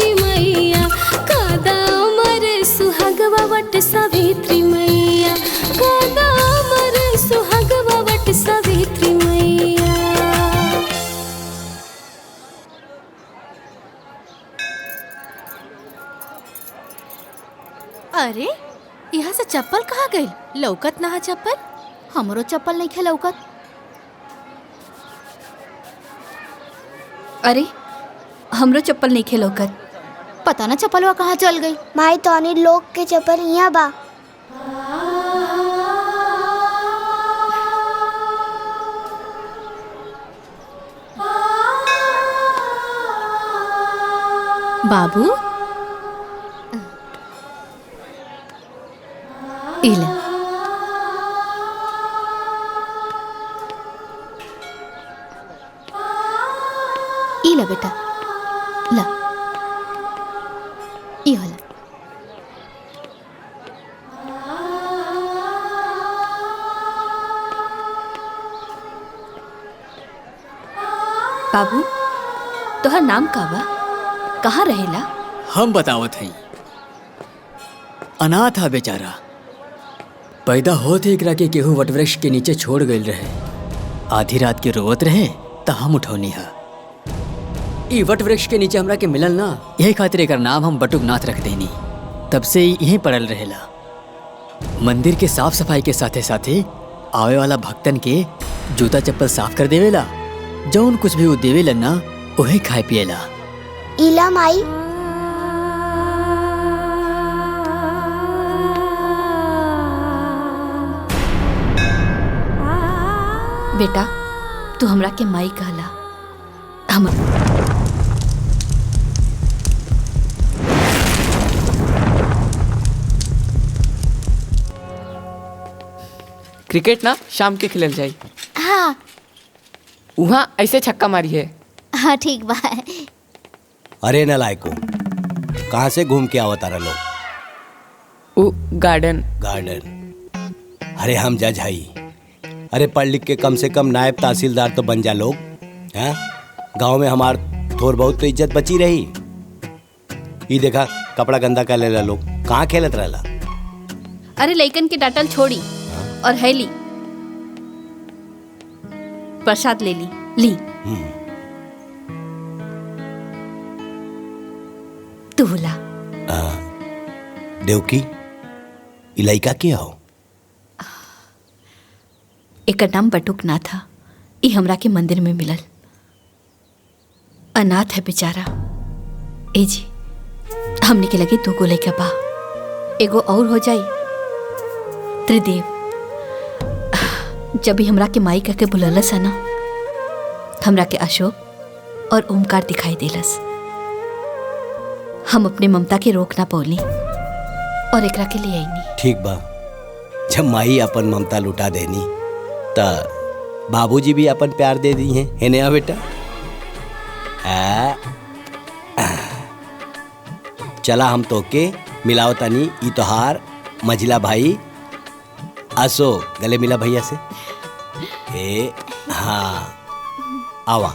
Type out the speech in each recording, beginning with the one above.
सावित्री मैया कादा अमर सुहागवा वट सावित्री मैया कादा अमर सुहागवा वट सावित्री मैया। अरे यहाँ से चप्पल कहाँ गई? लौकत ना चप्पल। हमरो चप्पल नहीं खे लौकत। अरे हमरो चप्पल नहीं खे लौकत। पता ना चप्पलवा कहाँ चल गई। माई तो अनिल लोग के चप्पल यहाँ बा। बाबू इला इला बेटा ला ई होला। बाबू तोहर नाम का बा? कहाँ रहेला? हम बतावत हई। अनाथ हा बेचारा। पैदा होते एकरा के केहू वटवृक्ष के नीचे छोड़ गईल रहे। आधी रात के रोवत रहे त हम उठौनी हा। ई वटवृक्ष के नीचे हमरा के मिलल ना, यही खातिर एकर नाम हम बटुकनाथ रख देनी। तब से यहीं पड़ल रहेला। मंदिर के साफ सफाई के साथे साथे आवे वाला भक्तन के जूता चप्पल साफ कर देवेला। जौन कुछ भी वो देवेला ना उहे खाए पिएला। इला माई बेटा तू हमरा के माई कहला। हम क्रिकेट ना शाम के खेलल जाई। हाँ वहाँ ऐसे छक्का मारी है। हाँ ठीक बा। अरे नालायको, कहाँ से घूम के आवत तारा लोग? वो गार्डन। अरे हम जज हई। अरे पढ़ लिख के कम से कम नायब तहसीलदार तो बन जा लोग। हैं गांव में हमार थोड़ बहुत तो इज्जत बची रही। ये देखा कपड़ा गंदा कर लेला लोग। कहाँ खेलत रहला? अरे लइकन के डांटल छोड़ी और है ली प्रसाद ले ली। तू बोला देवकी ई लइका के हो? एक नाम बटुकनाथ था। ई हमरा के मंदिर में मिलल। अनाथ है बेचारा। ए जी हमने के लगे दो गो लइका बा। एगो और हो जाई त्रिदेव। जब भी हमरा के माई कह के बुललस है ना, हमरा के अशोक और ओमकार दिखाई देलस। हम अपने ममता के रोक ना पौली और एकरा के लिए आईनी। ठीक बा, जब माई अपन ममता लुटा देनी त बाबूजी भी अपन प्यार दे दी हैं। है नया बेटा? चला हम तो के मिलाओ तनी। ई तोहार मझिला भाई अशोक। गले मिला भैया से। ए हाँ आवा।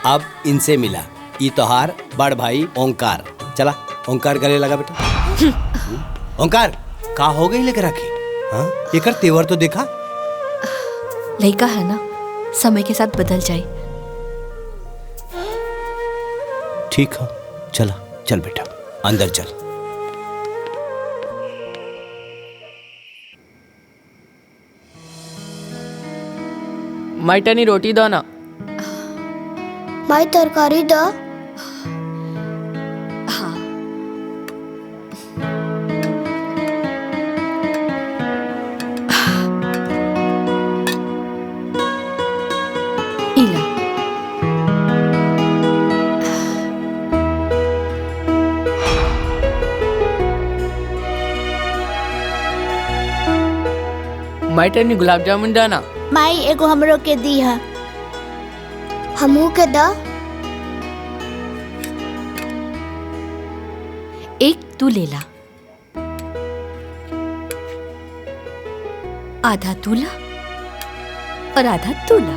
अब इनसे मिला। ई तोहार बड़ भाई ओंकार। चला ओंकार गले लगा बेटा। ओंकार का हो गई लेकर रखे? हाँ एकर तेवर तो देखा। लइका है ना, समय के साथ बदल जाए। ठीक है चला चल बेटा अंदर चल। माइटनी रोटी दो ना। माई तरकारी द। हाँ इला माइटनी गुलाब जामुन डाना। माई एगो हमरो के दी है। हमू के द। एक तू ले ला, आधा तू ला और आधा तू ला।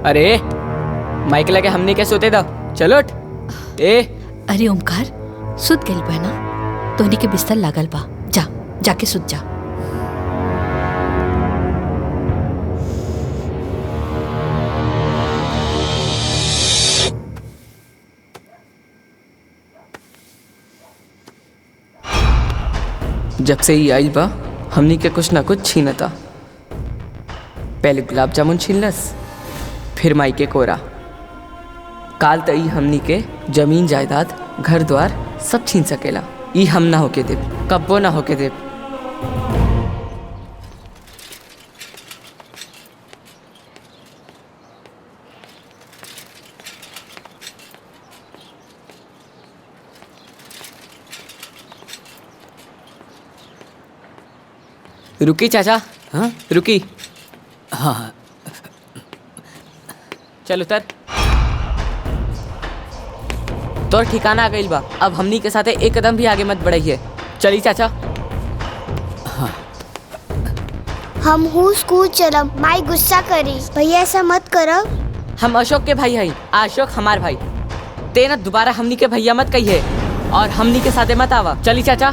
अरे माइक लगे हमने क्या सोते दो, चलो उठ। ए अरे ओमकार, सुत गइल बा ना, तोहनी के बिस्तर लागल बा, जा जाके सुत जा। जब से ही आई बा हमनी के कुछ ना कुछ छीनता। पहले गुलाब जामुन छीनलस, फिर माई के कोरा। काल तई हमनी के जमीन जायदाद घर द्वार सब छीन सकेला। ई हम ना होके देव, कब्बो ना होके देव। रुकी चाचा, हाँ रुकी। हाँ हाँ चल उतर। तो ठिकाना आ गइल बा, अब हमनी के साथे एक कदम भी आगे मत बढ़ाइए। चली चाचा। हम हूँ स्कूल चलम, माई गुस्सा करी। भैया ऐसा मत करो। हम अशोक के भाई हई, अशोक हमार भाई। ते ना दोबारा हमनी के भैया मत कहिए और हमनी के साथे मत आवा। चली चाचा।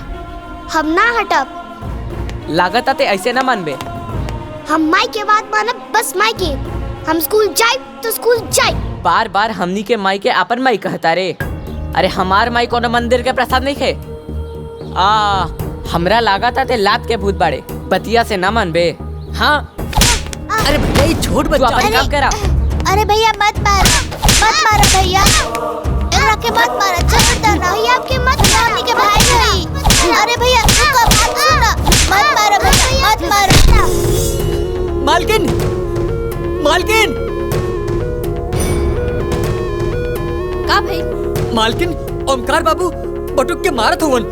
हम ना हटब। लागत आते ऐसे ना मानबे। हम माई के बात मानब, बस माई की। हम स्कूल जाए तो स्कूल जाए। बार बार हमनी के माई के आपन माई कहता रे। अरे हमार माई कोनो मंदिर के प्रसाद नहीं खे। हमरा लागत आते लात के भूत बाड़े, बतिया से ना मानबे। हाँ अरे भैया ये छोड़ तू बच्चा। अपन काम करा। अरे भैया मत मारो भैया। के मत मारो, चल भैया आपके मत मारने के भाई नहीं। अरे भैया रुको, बात सुनो। मत मारो भैया, मत मारो। मालकिन, मालकिन, का भाई? मालकिन, ओमकार बाबू बटुक के मारत हुवन।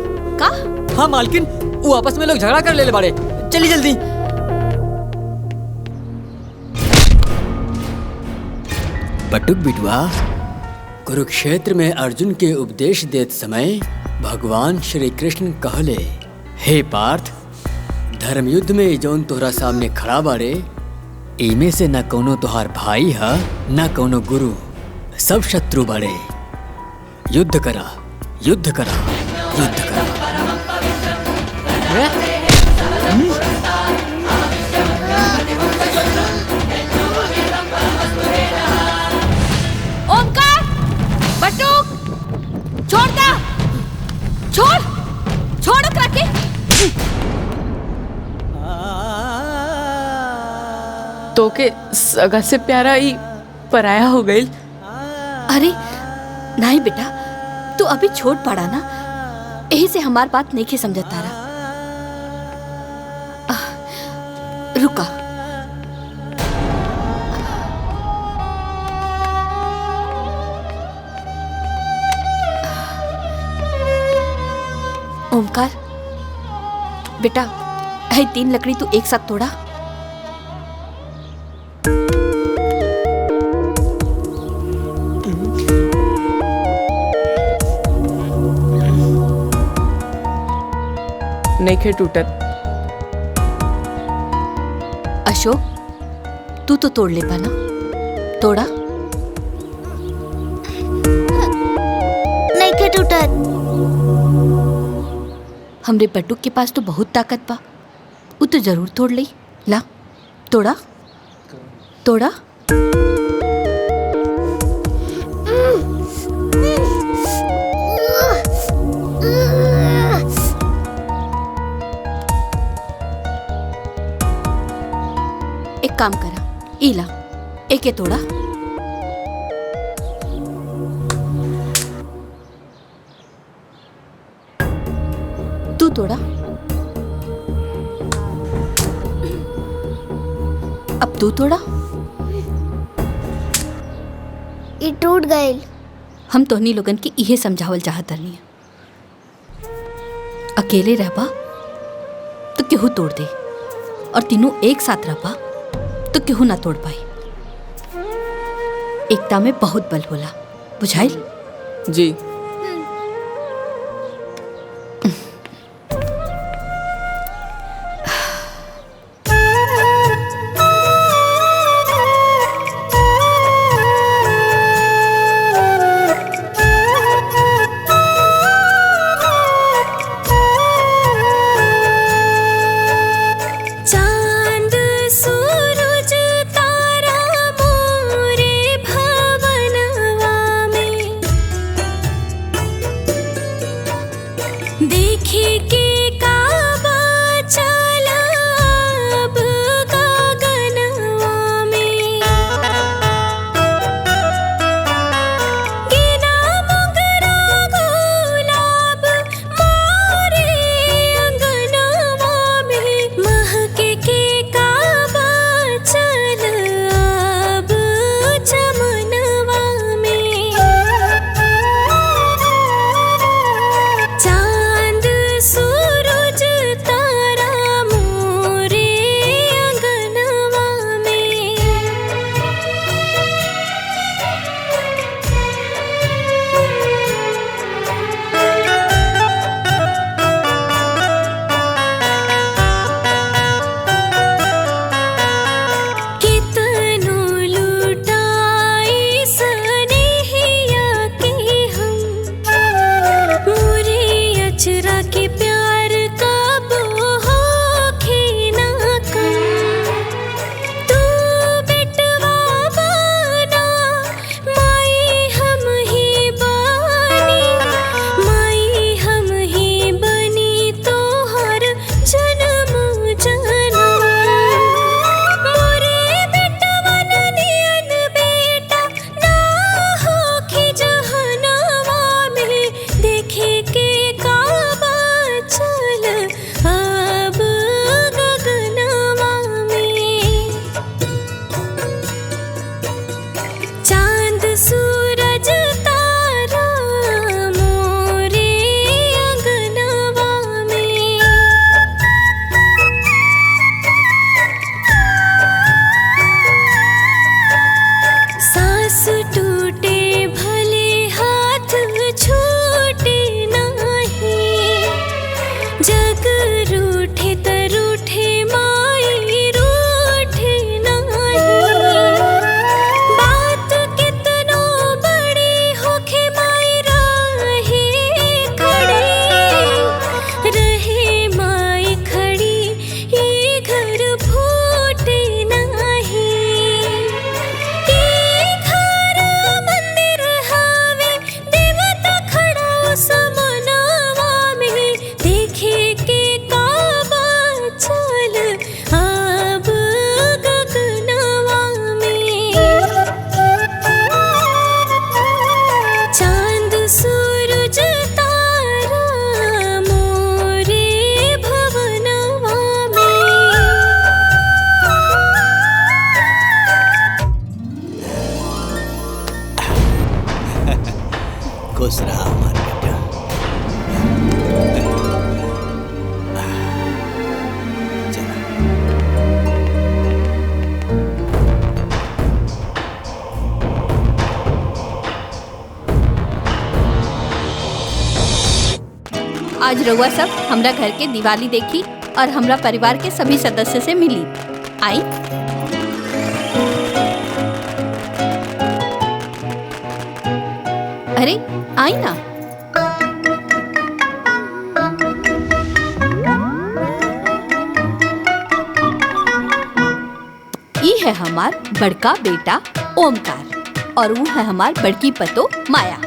का? हाँ मालकिन, वो आपस में लोग झगड़ा कर ले बाड़े। चली जल्दी। बटुक बिटवा, कुरुक्षेत्र में अर्जुन के उपदेश देत समय भगवान श्री कृष्ण कहले, हे पार्थ, धर्म युद्ध में जौन तोहरा सामने खड़ा बाड़े, इमे से न कोनो तोहार भाई है न कोनो गुरु, सब शत्रु बाड़े। युद्ध करा, युद्ध करा, युद्ध करा। ओमकार, बटुक, छोड़ दा, छोड़ ओकरा के। तो के सगा से प्यारा ही पराया हो गई। अरे नहीं बेटा, तू अभी छोट पड़ा ना, यही से हमार बात नहीं के समझ तारा। रुका। ओमकार बेटा, है 3 लकड़ी तू एक साथ तोड़ा। नहीं खे टूटत। अशोक, तू तो तोड़ ले पाना, तोड़ा। नहीं के टूटत। हमरे बटुक के पास तो बहुत ताकत बा, वो तो जरूर तोड़ ली। ला, तोड़ा तोड़ा। एक काम करा, इला एक तोड़ा। तू तोड़ा। अब तू तोड़ा। ये टूट गए। हम तोहनी लोगन के इहे समझावल चाहत रहनी, अकेले रहबा तो केहू तोड़ दे, और तीनों एक साथ रहबा तो केहू ना तोड़ पाई। एकता में बहुत बल होला, बुझाइल? जी। हमार बेटा। चला। आज रउआ सब हमरा घर के दिवाली देखी और हमरा परिवार के सभी सदस्य से मिली। आई अरे आई ना। ई है हमार बड़का बेटा ओमकार और वो है हमार बड़की पतो माया।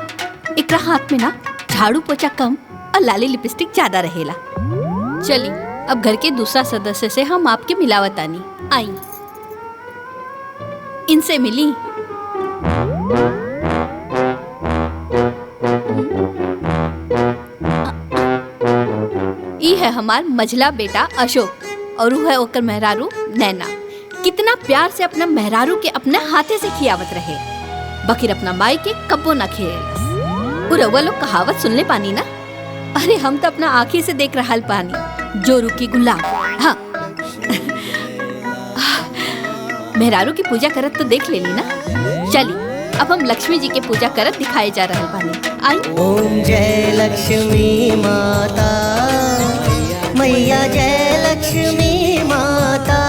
एकरा हाथ में ना झाड़ू पोछा कम और लाली लिपस्टिक ज्यादा रहेला। चली अब घर के दूसरा सदस्य से हम आपके मिलावतानी। आई इनसे मिली। ई है हमार मझला बेटा अशोक और वो है ओकर मेहरारू नैना। कितना प्यार से अपना मेहरारू के अपने हाथे से खियावत रहे, बकिर अपना माई के कब्बो न खेलस। वो रउआ लोग कहावत सुनले पानी ना? अरे हम तो अपना आँखी से देख रहा पानी, जो रुकी गुलाब। हाँ मेहरारू की पूजा करत तो देख लेली ना। चली अब हम लक्ष्मी जी के पूजा करत दिखाए जा रहे पानी। आई ओम जय लक्ष्मी माता मैया, जय लक्ष्मी माता,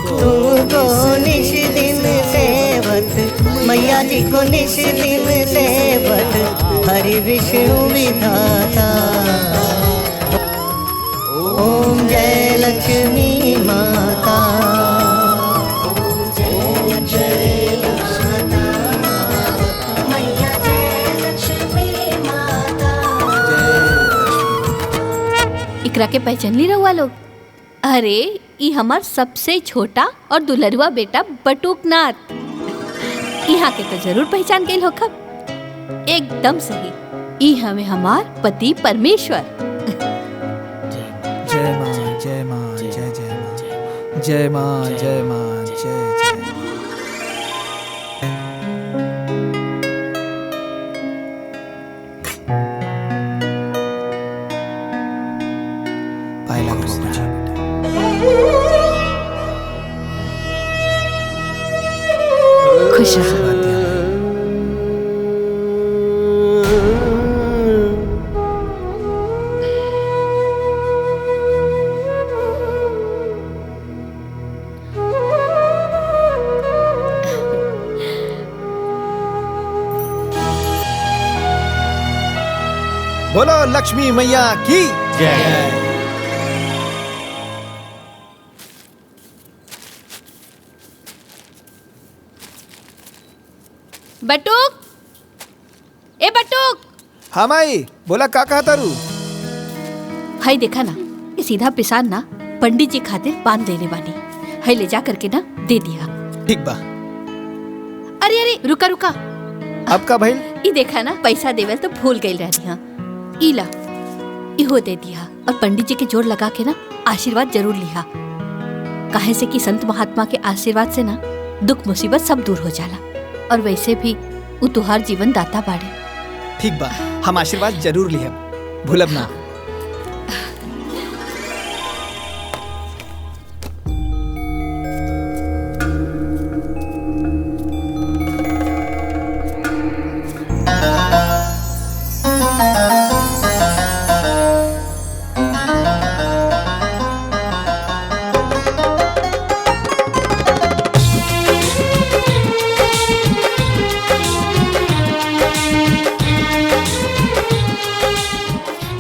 तुमको निश दिन सेवत मैया जी को निश दिन सेवत हरि विष्णु विधाता। ओम जय लक्ष्मी माता। इकरा के पहचान ली रहुआ लोग? अरे ई हमार सबसे छोटा और दुलरुआ बेटा बटुकनाथ। यहाँ के तो जरूर पहचान गई होखब। एकदम सही, ई हमें हमार पति परमेश्वर। जय माँ जय माँ जय जय माँ जय माँ जय माँ जय जय। पाए लग रहा खुश रहो। बोलो लक्ष्मी मैया की जय। बटुक, ए बटुक। हाँ माई बोला का कहा तारू? हाय देखा ना, ये सीधा पिसान ना पंडित जी खातिर पान देने वाली। हाय ले जा करके ना दे दिया। ठीक बा। अरे अरे रुका रुका। अब का भाई? ई देखा ना पैसा देवल तो भूल गई रहनी। हाँ इला इहो दे दिया और पंडित जी के जोड़ लगा के ना आशीर्वाद जरूर लिहा। काहे से कि संत महात्मा के आशीर्वाद से ना दुख मुसीबत सब दूर हो जाला। और वैसे भी वो तुहार जीवन दाता बाड़े। ठीक बा, हम आशीर्वाद जरूर लिहब, भूलब ना।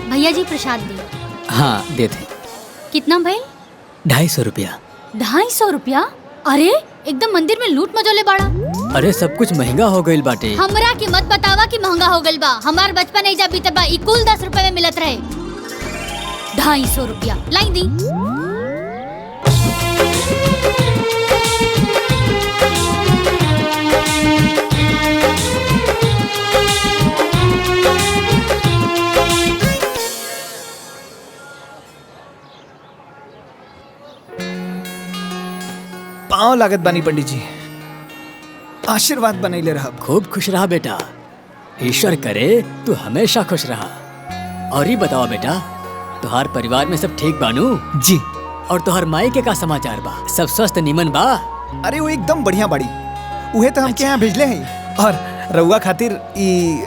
भैया जी प्रसाद दी। हाँ देते। कितना भाई? 250 रुपया। 250 रुपया? अरे एकदम मंदिर में लूट मचोले बाड़ा। अरे सब कुछ महंगा हो गईल बाटे। हमरा की मत बतावा कि महंगा हो गईल बा। हमार बचपन ऐजा बीतल बा, ई कुल 10 रुपए में मिलत रहे। 250 रुपया लाई दी। पाँव लागत बानी पंडित जी, आशीर्वाद बनैले रहब। खूब खुश रहा बेटा। ईश्वर करे तू हमेशा खुश रहा। और ही बताओ बेटा, तुहार परिवार में सब ठीक बानू? जी। और तुहार माई के का समाचार बा? सब स्वस्थ निमन बा? अरे वो एकदम बढ़िया बाड़ी, उहे तो हमके यहाँ भेजले हैं। और रउआ खातिर ई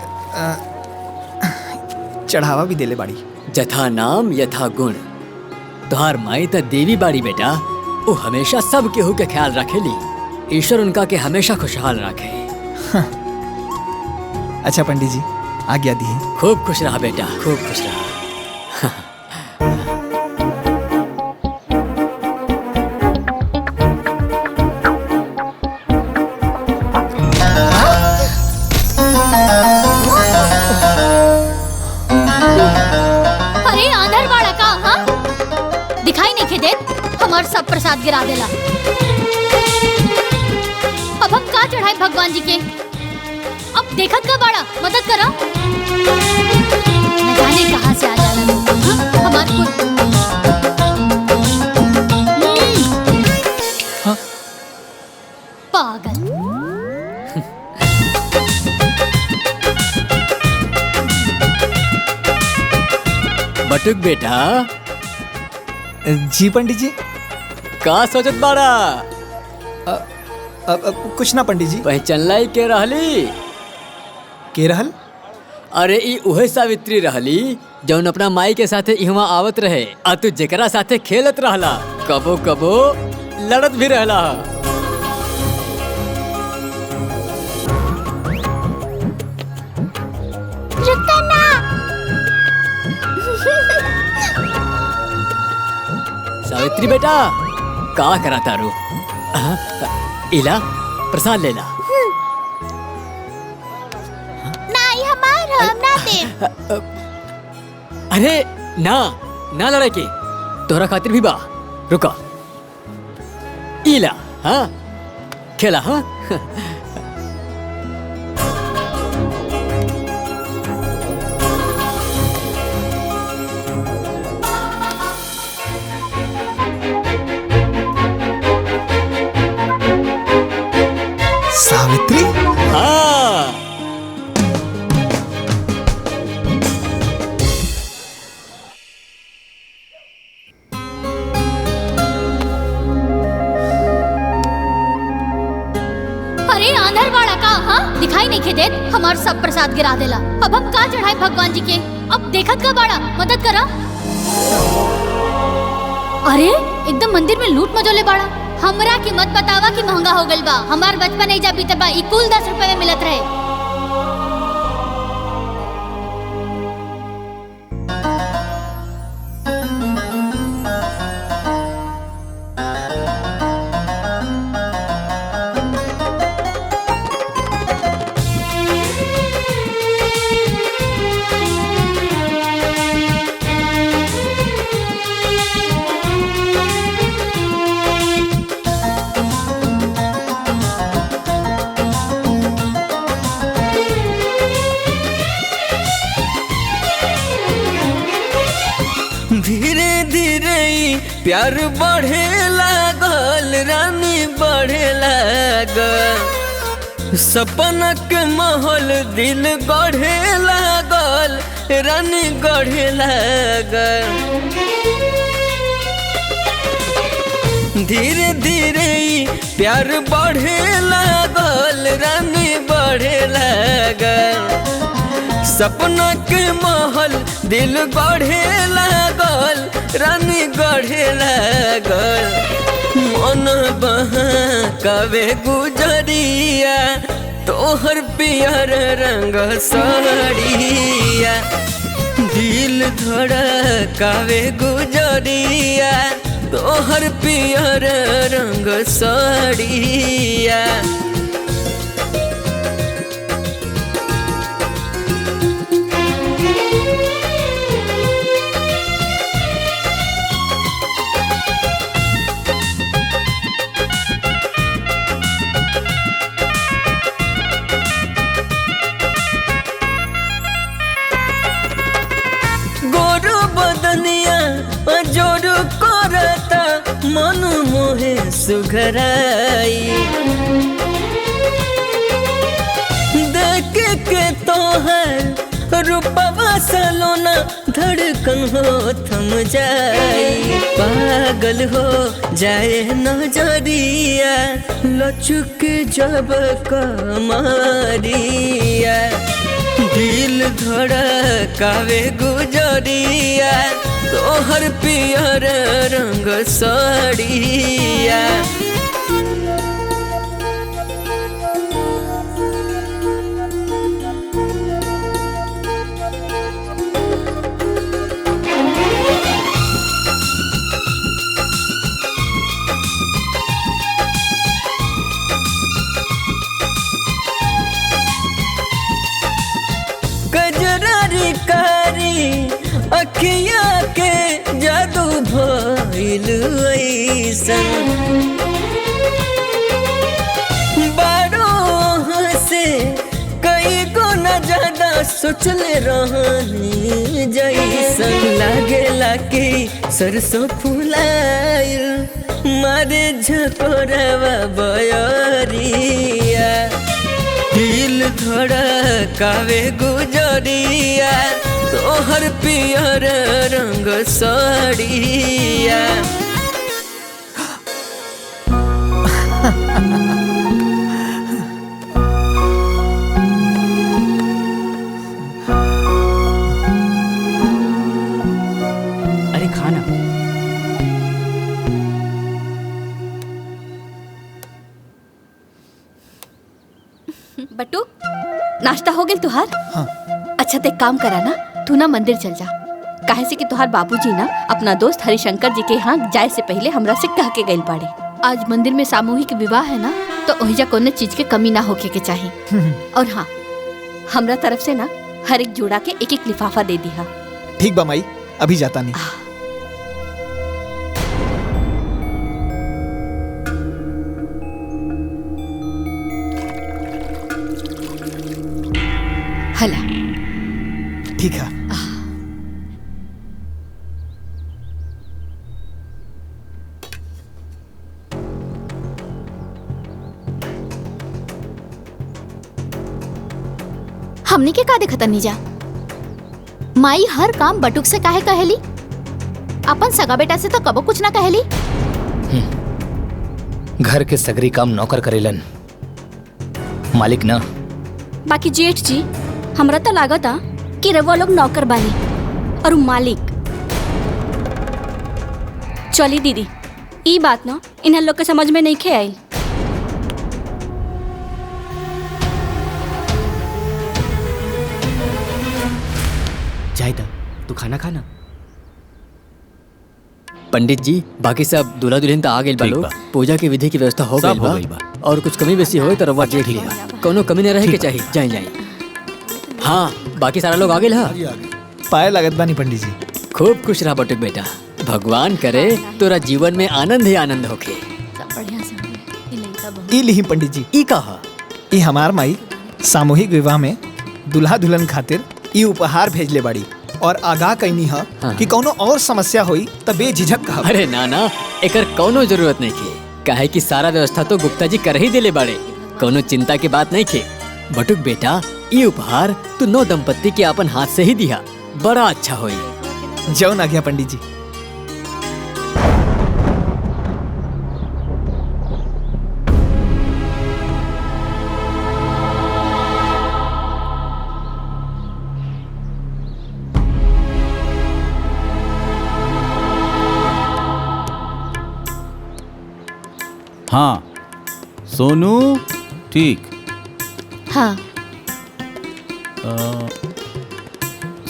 चढ़ावा भी देले बाड़ी। जथा नाम यथा गुण। तुहार माई तो देवी बाड़ी बेटा, वो हमेशा सब केहू के ख्याल रखेली। ईश्वर उनका के हमेशा खुशहाल रखे। अच्छा पंडित जी, आज्ञा दी। खूब खुश रहा बेटा, खूब खुश रहा। अरे आंधर बाड़ा का, हाँ दिखाई नहीं के देत, हमार सब प्रसाद गिरा देला। अब हम का चढ़ाए भगवान जी के? अब देखत का बाड़ा, मदद करा। न जाने कहाँ से आ जाला लोग, हाँ? हमार हाँ? पागल। बटुक बेटा। जी पंडित जी। का सोचत बाड़ा? कुछ ना पंडित जी। पहचानलाई के रहली? के रहल? अरे ई उहे सावित्री रहली जौन अपना माई के साथे इहवा आवत रहे, आ तू जेकरा साथे खेलत रहला, कबो कबो लड़त भी रहला। रुकना ना। सावित्री बेटा, का करा तारू? इला प्रसाद लेला। नहीं हमार, हम ना दे। अरे ना ना लड़ाई की, तोहरा खातिर भी बा। रुका, इला। हाँ खेला। हाँ सावित्री। हाँ अरे आंधर बाड़ा का, हाँ दिखाई नहीं के देत, हमार सब प्रसाद गिरा देला। अब हम का चढ़ाए भगवान जी के? अब देखत का बाड़ा, मदद करा। अरे एकदम मंदिर में लूट मचोले बाड़ा। हमरा की मत बतावा कि महंगा हो गइल बा। हमार बचपन एजा बीतल बा, ई कुल 10 रुपए में मिलत रहे। धीरे धीरे प्यार बढ़े लागल, रानी बढ़े लागल। सपना के महल दिल गढ़े लागल, रानी गढ़े लागल। धीरे धीरे प्यार बढ़े लागल, रानी बढ़े लागल। सपना के महल दिल गढ़े लागल, रानी गढ़े लागल। मन बहकावे गुजरिया, तोहर पियर रंग साड़िया। दिल धड़कावे गुजरिया, तोहर पियर रंग साड़िया। जोर करता मन मोहे सुघराई, देख के तोहर रूपवा सलोना धड़कन हो थम जाए, पागल हो जाए नजरिया लचक जब कमरिया, दिल धड़कावे गुजरिया तोहर पियर रंग सड़िया। गजरारी कारी अखिया के जादू भइल ऐसन, बारो से कई गो न ज्यादा सोचले रहनी जैसन, लागेला कि सरसों फुलाइल मारे झकोरवा बयरिया, दिल धड़कावे गुजरिया तोहर पियर रंग सड़िया। अरे खाना। बटू नाश्ता हो गया तुहार? हाँ। अच्छा ते काम करा ना, तू ना मंदिर चल जा, काहे से कि तुहार बाबूजी ना अपना दोस्त हरिशंकर जी के यहाँ जाए से पहले हमरा से कह के गइल बाड़े। आज मंदिर में सामूहिक विवाह है ना, तो ओहिजा कोनो चीज के कमी ना होके के चाहिए। और हाँ, हमरा तरफ से ना हर एक जोड़ा के एक एक लिफाफा दे दिया। ठीक बा माई, अभी जाता नहीं। हला ठीक है। हमने के का देखत नहीं जा, माई हर काम बटुक से काहे कहेली, अपन सगा बेटा से तो कबो कुछ ना कहेली। घर के सगरी काम नौकर करेलन, मालिक ना। बाकी जेठ जी हमरा तो लागता कि रवा लोग नौकर बानी और उ मालिक। चली दीदी, ई बात ना इन्हें लोग के समझ में नहीं खे आई। जायदा तू खाना खाना। पंडित जी बाकी सब दूल्हा दुल्हन तो आ गए बा लोग, पूजा की विधि की व्यवस्था हो गई बा, और कुछ कमी बेसी होए तो रवा देख लिया, कोनो कमी न रहे के चाहिए। जाए जाए। हाँ बाकी सारा लोग आ गए। हाँ पाए लागत बानी पंडित जी। खूब खुश रहा बटुक बेटा, भगवान करे तोरा जीवन में आनंद ही आनंद होके। ई लिही पंडित जी। ई कहा? ई हमार माई सामूहिक विवाह में दुल्हा दुल्हन खातिर ई उपहार भेजले बाड़ी और आगाह कईनी है कि कोनो और समस्या हुई त बेझिझक कहा। अरे ना ना, एकर कोनो जरूरत नहीं खे, काहे कि सारा व्यवस्था तो गुप्ता जी कर ही देले बाड़े, कोनो चिंता की बात नहीं खे। बटुक बेटा ये उपहार तू नौ दंपत्ति के अपन हाथ से ही दिया, बड़ा अच्छा होई। जौन आ गया पंडित जी। हाँ सोनू ठीक। हाँ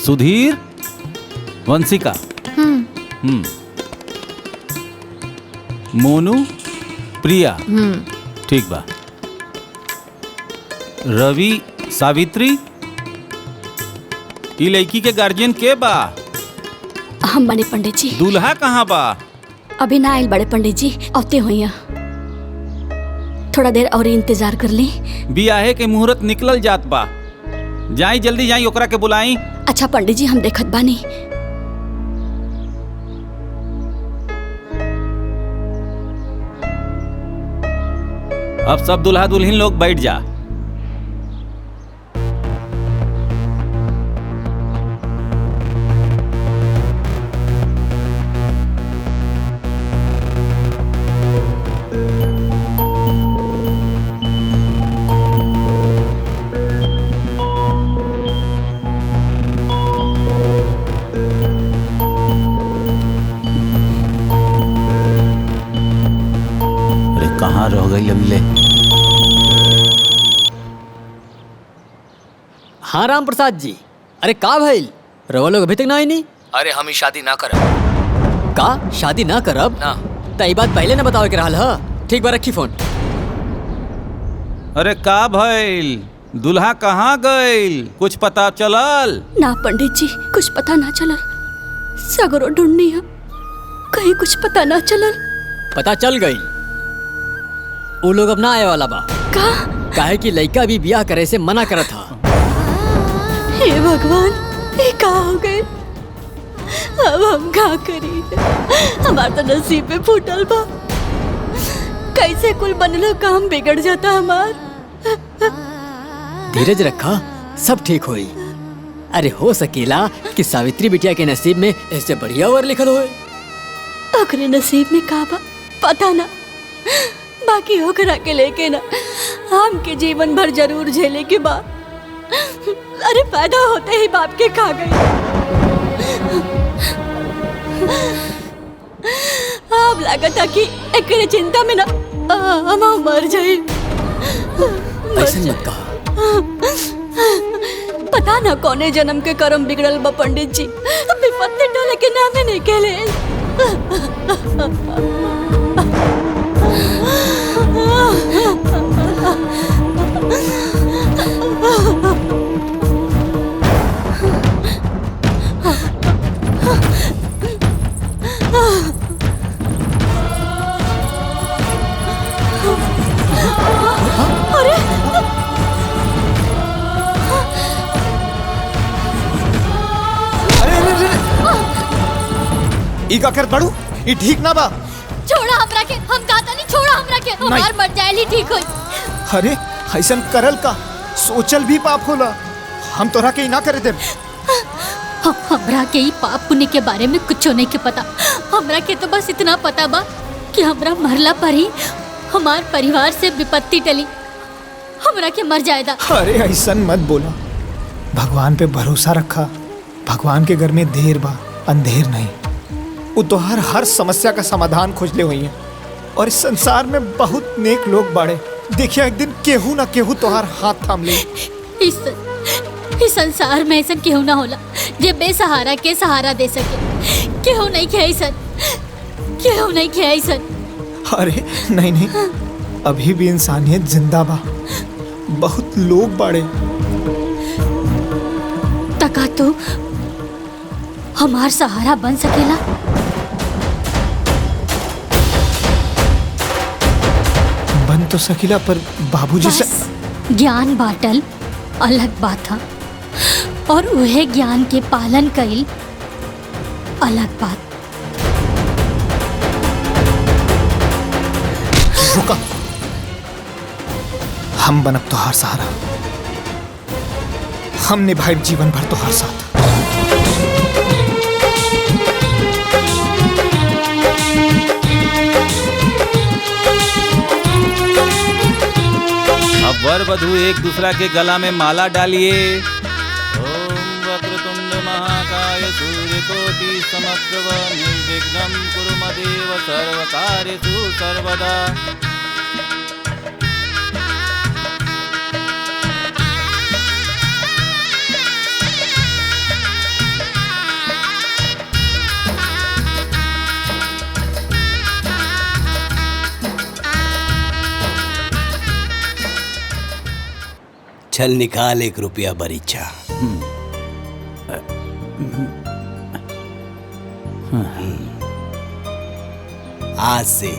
सुधीर वंशिका। मोनू प्रिया। ठीक बा। रवि सावित्री। ई लड़की के गार्जियन के बा? हम बने पंडित जी। दूल्हा कहाँ बा? अभी ना आइल बड़े पंडित जी, औते हुई थोड़ा देर और इंतजार कर ली। बियाहे के मुहूर्त निकलल जात बा, जाई जल्दी जाई ओकरा के बुलाई। अच्छा पंडित जी हम देखत बानी। अब सब दुल्हा दुल्हन लोग बैठ जा। गई ले। हाँ राम प्रसाद जी, अरे का भइल? रवा लोग अभी तक ना आई नहीं? अरे हम ही शादी ना करब। का शादी ना करब? ना। तई बात पहले ना बतावे के रहल ह। ठीक बा, रखी फोन। अरे का भइल? दुल्हा कहाँ गइल? कुछ पता चलल? ना पंडित जी, कुछ पता ना चलल। सगरो ढूंढनी है, कहीं कुछ पता ना चलल। पता चल गई, वो लोग अब ना आए वाला बा। का? काहे कि लड़का भी ब्याह करे से मना करत था। हे भगवान, ये का हो गए? अब हम का करी? हमार तो नसीब में फूटल बा। कैसे कुल बनलो काम बिगड़ जाता हमार। धीरज रखा, सब ठीक होई। अरे हो सकेला कि सावित्री बिटिया के नसीब में ऐसे बढ़िया वर लिखल होए। ओकरे नसीब में का बा पता ना, बाकी ओकरा के लेके ना हम के जीवन भर जरूर झेले के बा। अरे पैदा होते ही बाप के खा गई। अब लागता कि एकरे चिंता में ना हम मर जाए। ऐसे मत कहा। पता ना कौने जन्म के कर्म बिगड़ल बा पंडित जी, विपत्ति टोले के नामे नहीं केले। ई का कर बड़ू? ई ठीक ना बा। छोड़ा हमरा के, हम कहता नहीं छोड़ा हमरा के, हमार मर जाए ठीक होई। अरे ऐसन करल का? सोचल भी पाप होला। हम तोरा के ई ना करे देब। हमरा के ई पाप पुण्य के बारे में कुछ नहीं के पता। हमरा के तो बस इतना पता बा कि हमरा मरला पर ही हमार परिवार से विपत्ति टली, हमरा के मर जाएगा। अरे ऐसन मत बोला, भगवान पे भरोसा रखा। भगवान के घर में देर बा, अंधेर नहीं। वो तोहार हर समस्या का समाधान खोजले हुई हैं और इस संसार में बहुत नेक लोग बाड़े। देखिए एक दिन केहू ना केहू तोहार हाथ थाम ले। इस संसार में ऐसा केहू ना होला जे बेसहारा के सहारा दे सके। केहू नहीं के ऐसा, केहू नहीं के ऐसा। अरे नहीं नहीं, अभी भी इंसानियत जिंदा बा। बहुत लोग बाड़े। तका तो हमार सहारा बन सकेला। बन तो सकीला, पर बाबूजी से ज्ञान बाटल अलग बात था और उहे ज्ञान के पालन कईल अलग बात। रुका, हम बनब तोहार सहारा। हम निभाइब जीवन भर तोहार साथ। अब वर वधू एक दूसरा के गला में माला डालिए। ओम वक्रतुंड महाकाय सूर्यकोटि समप्रभ निर्विघ्नं कुरु मदेव सर्वकार्येषु सर्वदा। चल निकाल 1 रुपया बरीचा। आज से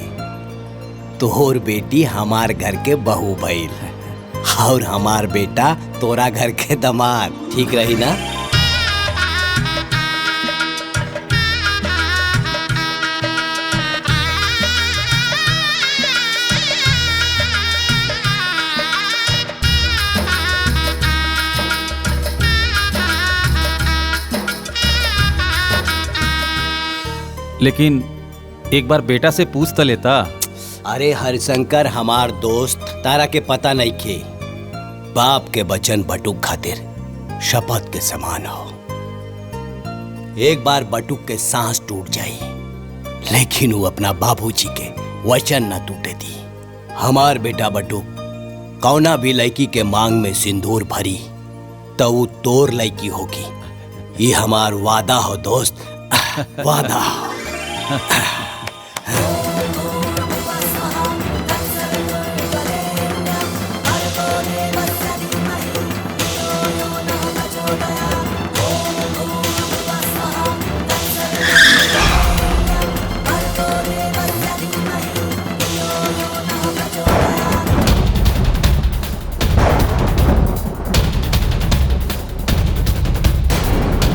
तोहर बेटी हमार घर के बहू भइल और हमार बेटा तोरा घर के दामाद। ठीक रही ना? लेकिन एक बार बेटा से पूछ तो लेता। अरे हरिशंकर हमार दोस्त, तारा के पता नहीं खे, बाप के वचन बटुक खातिर शपथ के समान हो। एक बार बटुक के सांस टूट जाई, लेकिन वो अपना बाबूजी के वचन न टूटे दी। हमार बेटा बटू कौना भी लड़की के मांग में सिंदूर भरी तो वो तोर लड़की होगी। ये हमार वादा हो दोस्त, वादा।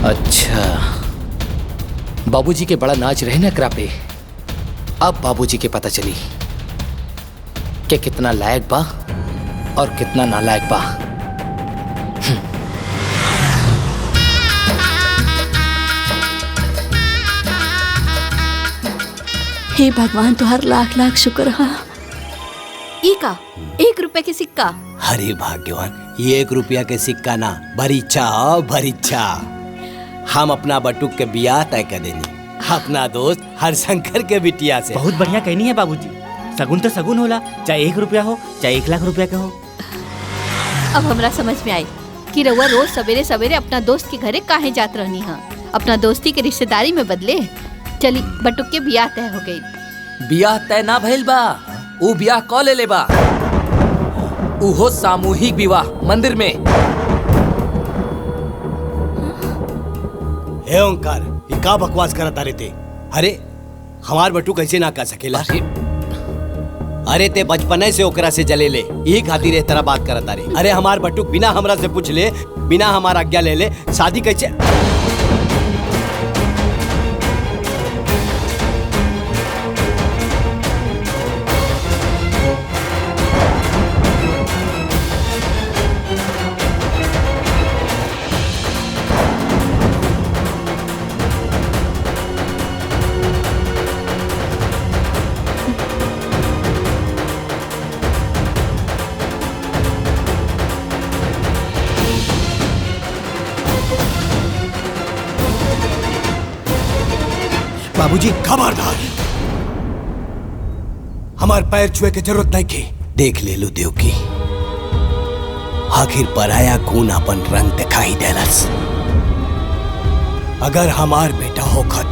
अच्छा, बाबूजी के बड़ा नाच रहे ना एकरा पे। अब बाबूजी के पता चली कि कितना लायक बा और कितना नालायक बा। हे भगवान तुहार लाख लाख शुक्र हा। ई का 1 रुपए के सिक्का? हरे भाग्यवान, ये 1 रुपया के सिक्का ना, भरीच्छा हो भरीच्छा। हम अपना बटुक के बियाह तय कर देनी अपना दोस्त हरशंकर के बिटिया से। बहुत बढ़िया कहनी है बाबूजी। सगुन तो सगुन होला, चाहे 1 रुपया हो चाहे 1 लाख रुपया का हो। अब हमरा समझ में आई कि रउआ रोज सवेरे सवेरे अपना दोस्त के घरे काहे जात रहनी हा। अपना दोस्ती के रिश्तेदारी में बदले। चली बटुक के बियाह तय हो गई। बियाह तय ना भइल बा, ऊ बियाह क ले बा। उहो सामूहिक विवाह मंदिर में। हे ओंकार, ये का बकवास करता रहते? अरे हमार बटू कैसे ना कर सकेला? अरे ते बचपने से ओकरा से जले ले, यही खातिर इस तरह बात करता रे। अरे हमार बटू बिना हमरा से पूछ ले, बिना हमार आज्ञा ले ले शादी कैसे? बाबूजी खबरदार, हमार पैर छुए के जरूरत नहीं की। देख ले लो देव की, आखिर पराया खून अपन रंग दिखाई देलस। अगर हमार बेटा होखत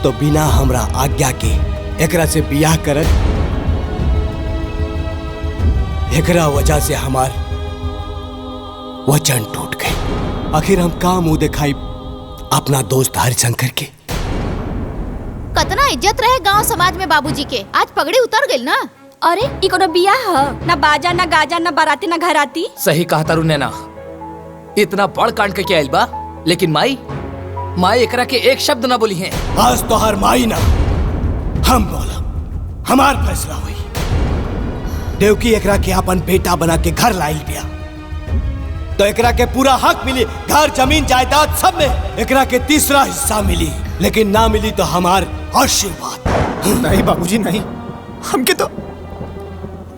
तो बिना हमरा आज्ञा के एकरा से बियाह करत। एकरा वजह से हमार वचन टूट गई। आखिर हम का मुंह दिखाई अपना दोस्त हरिशंकर के? कितना इज्जत रहे गांव समाज में बाबूजी के, आज पगड़ी उतर गई ना। अरे ई कोनो बियाह ह? ना बाजा ना गाजा ना बाराती ना घराती। सही कहा तारू नैना, इतना बड़ कांड के आइल बा, लेकिन माई एकरा के एक शब्द ना बोली है। आज तो हर माई ना हम बोला, हमार फैसला हुई। देवकी एकरा के अपन बेटा बना के घर लाइल बिया तो एकरा के पूरा हक मिली, घर जमीन जायदाद सब में एकरा के तीसरा हिस्सा मिली। लेकिन ना मिली तो हमार आशीर्वाद। नहीं बाबूजी नहीं, हमके तो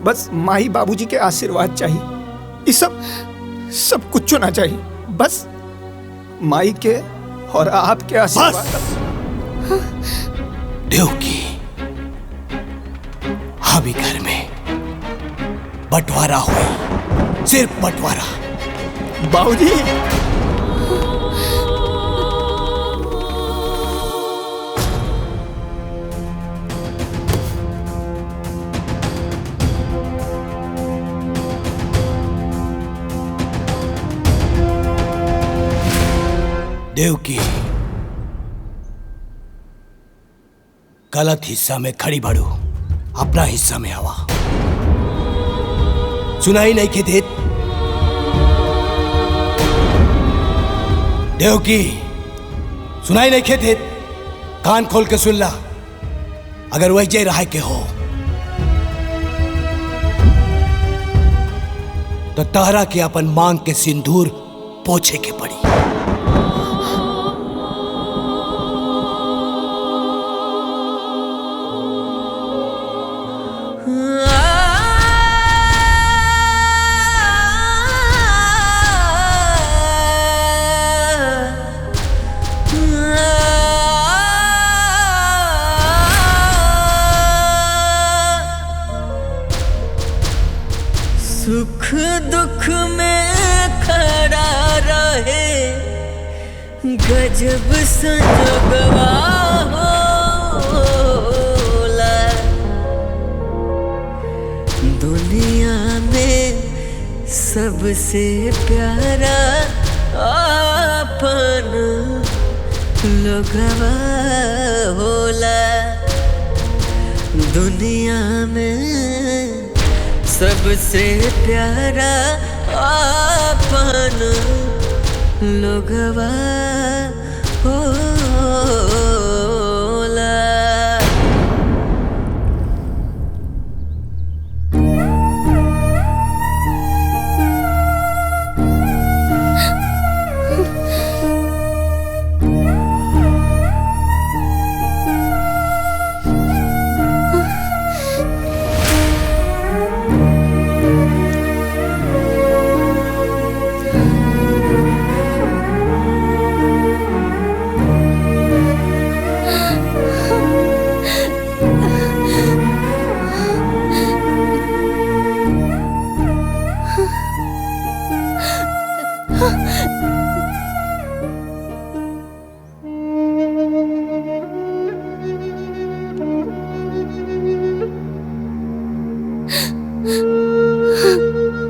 बस माही बाबूजी के आशीर्वाद चाहिए। ये सब कुछ ना चाहिए, बस माई के और आपके आशीर्वाद। देवकी, अभी घर में बंटवारा हुई, सिर्फ बंटवारा। बाबूजी देवकी, गलत हिस्सा में खड़ी बढ़ू, अपना हिस्सा में आवा। सुनाई नहीं के देत? देवकी, सुनाई नहीं के देत? कान खोल के सुन ला। अगर वही रहा के हो तो तारा के अपन मांग के सिंदूर पोछे के पड़ी। गजब संजोगवा होला दुनिया में सबसे प्यारा अपन लोगवा होला दुनिया में सबसे प्यारा अपन लोगवा होला।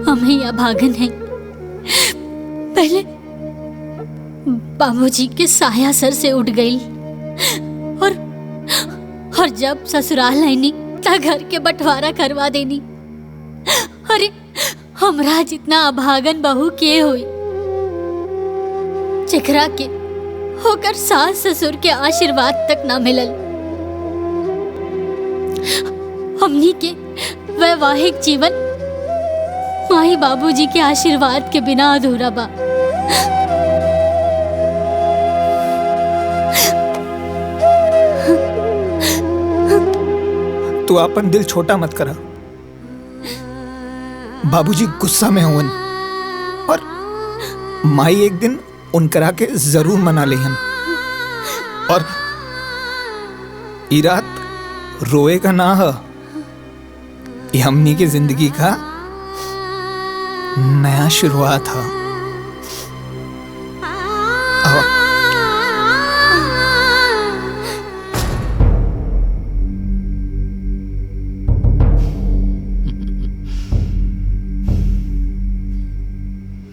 हम ही अभागन हैं। पहले बाबूजी के साया सर से उठ गई और जब ससुराल आईनी ता घर के बंटवारा करवा देनी। अरे हमरा जितना अभागन बहू के हुई जेकरा के होकर सास ससुर के आशीर्वाद तक ना मिलल। हमनी के वैवाहिक जीवन माही बाबूजी के आशीर्वाद के बिना अधूरा बा। तू अपन दिल छोटा मत करा। बाबूजी गुस्सा में हुवन और माई एक दिन उनकरा के जरूर मना लेहन। और ई रात रोए का ना है, ये हमनी की जिंदगी का नया शुरुआत है।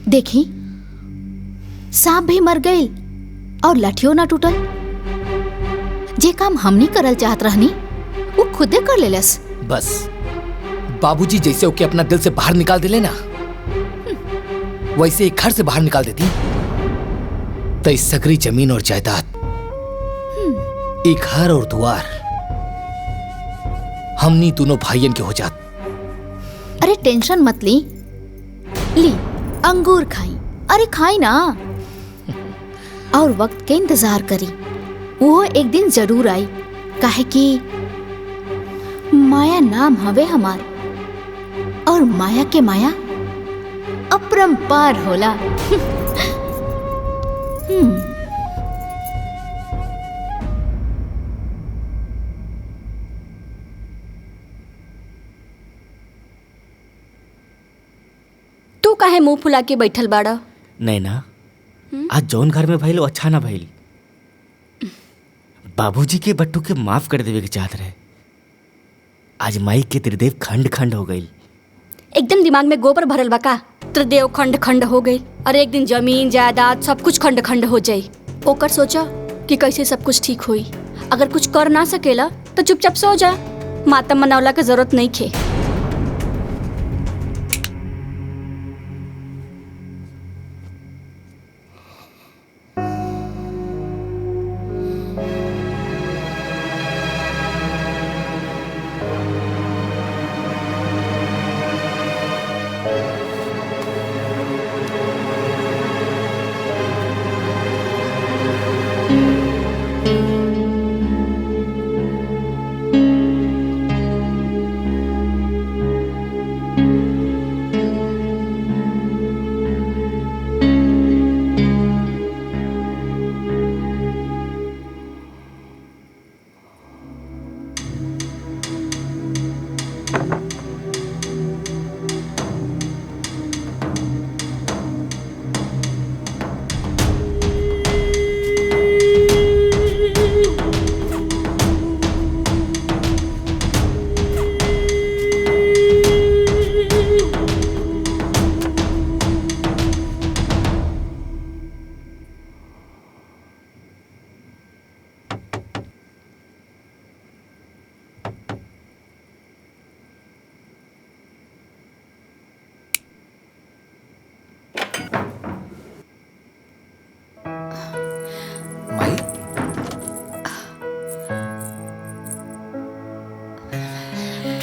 देखी सांप भी मर गई और लठियों ना टूटल। जे काम हमनी करल चाहत रहनी वो खुदे कर लेलस। बस बाबूजी जैसे ओके अपना दिल से बाहर निकाल दे लेना, वैसे एक घर से बाहर निकाल देती तो इस सगरी जमीन और जायदाद, एक घर और द्वार हमनी दोनों भाइयन के हो जात। अरे टेंशन मत ली अंगूर खाई। अरे खाई ना और वक्त के इंतजार करी, वो एक दिन जरूर आई। काहे कि माया नाम हवे हमार और माया के माया अपरंपार होला। तू काहे मुंह फुला के बैठल बाड़ा? नहीं ना, आज जौन घर में भइल अच्छा ना भइल। बाबूजी के बट्टू के माफ कर देवे के चाहत रहे। आज माई के त्रिदेव खंड खंड हो गई। एकदम दिमाग में गोबर भरल बा का? त्रिदेव खंड खंड हो गई। अरे एक दिन जमीन जायदाद सब कुछ खंड खंड हो जाई। ओकर सोचा कि कैसे सब कुछ ठीक हुई। अगर कुछ कर ना सकेला तो चुपचाप सो जा। मातम मनावला के जरूरत नहीं खे।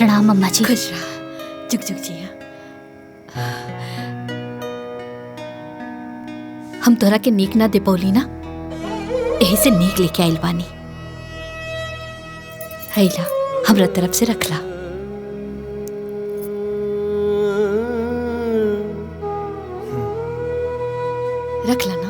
प्रणाम अम्मा जी। खुश रहा, जुग जुग जिया। हम तोरा के नीक ना दे पौली ना, यही से नीक लेके आइल बानी। हैला हमरा तरफ से रखला। रखला ना।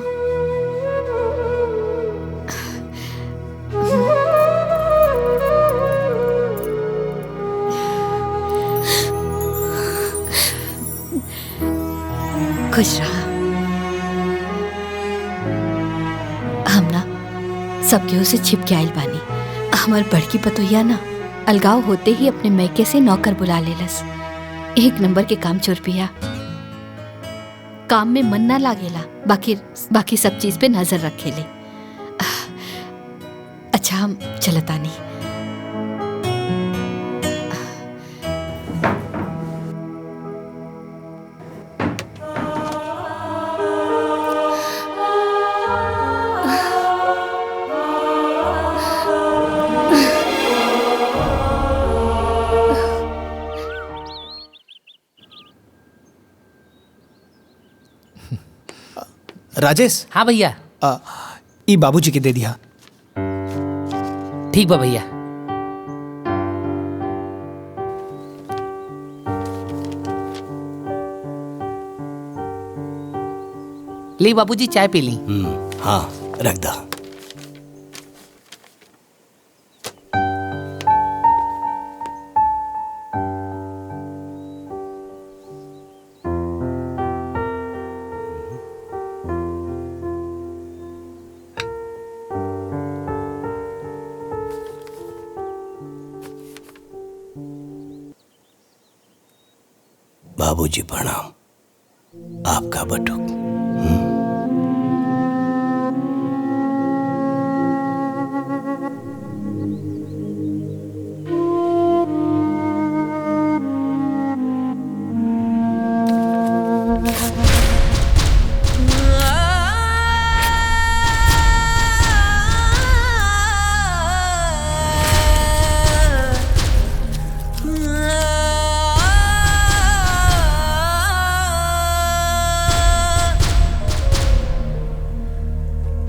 खुश रहा। हम ना सब केहू से छिप के आइल बानी। हमार बड़की पतोहिया ना अलगाव होते ही अपने मैके से नौकर बुला लेलस। एक नंबर के काम चोर पिया। काम में मन ना लागेला, बाकी सब चीज पे नजर रखेले। अच्छा हम चलतानी। राजेश। हाँ भैया। ई बाबूजी के दे दिया। ठीक बा भैया। ले बाबूजी चाय पी ली। हाँ रख दा। बाबूजी प्रणाम। आपका बटुक।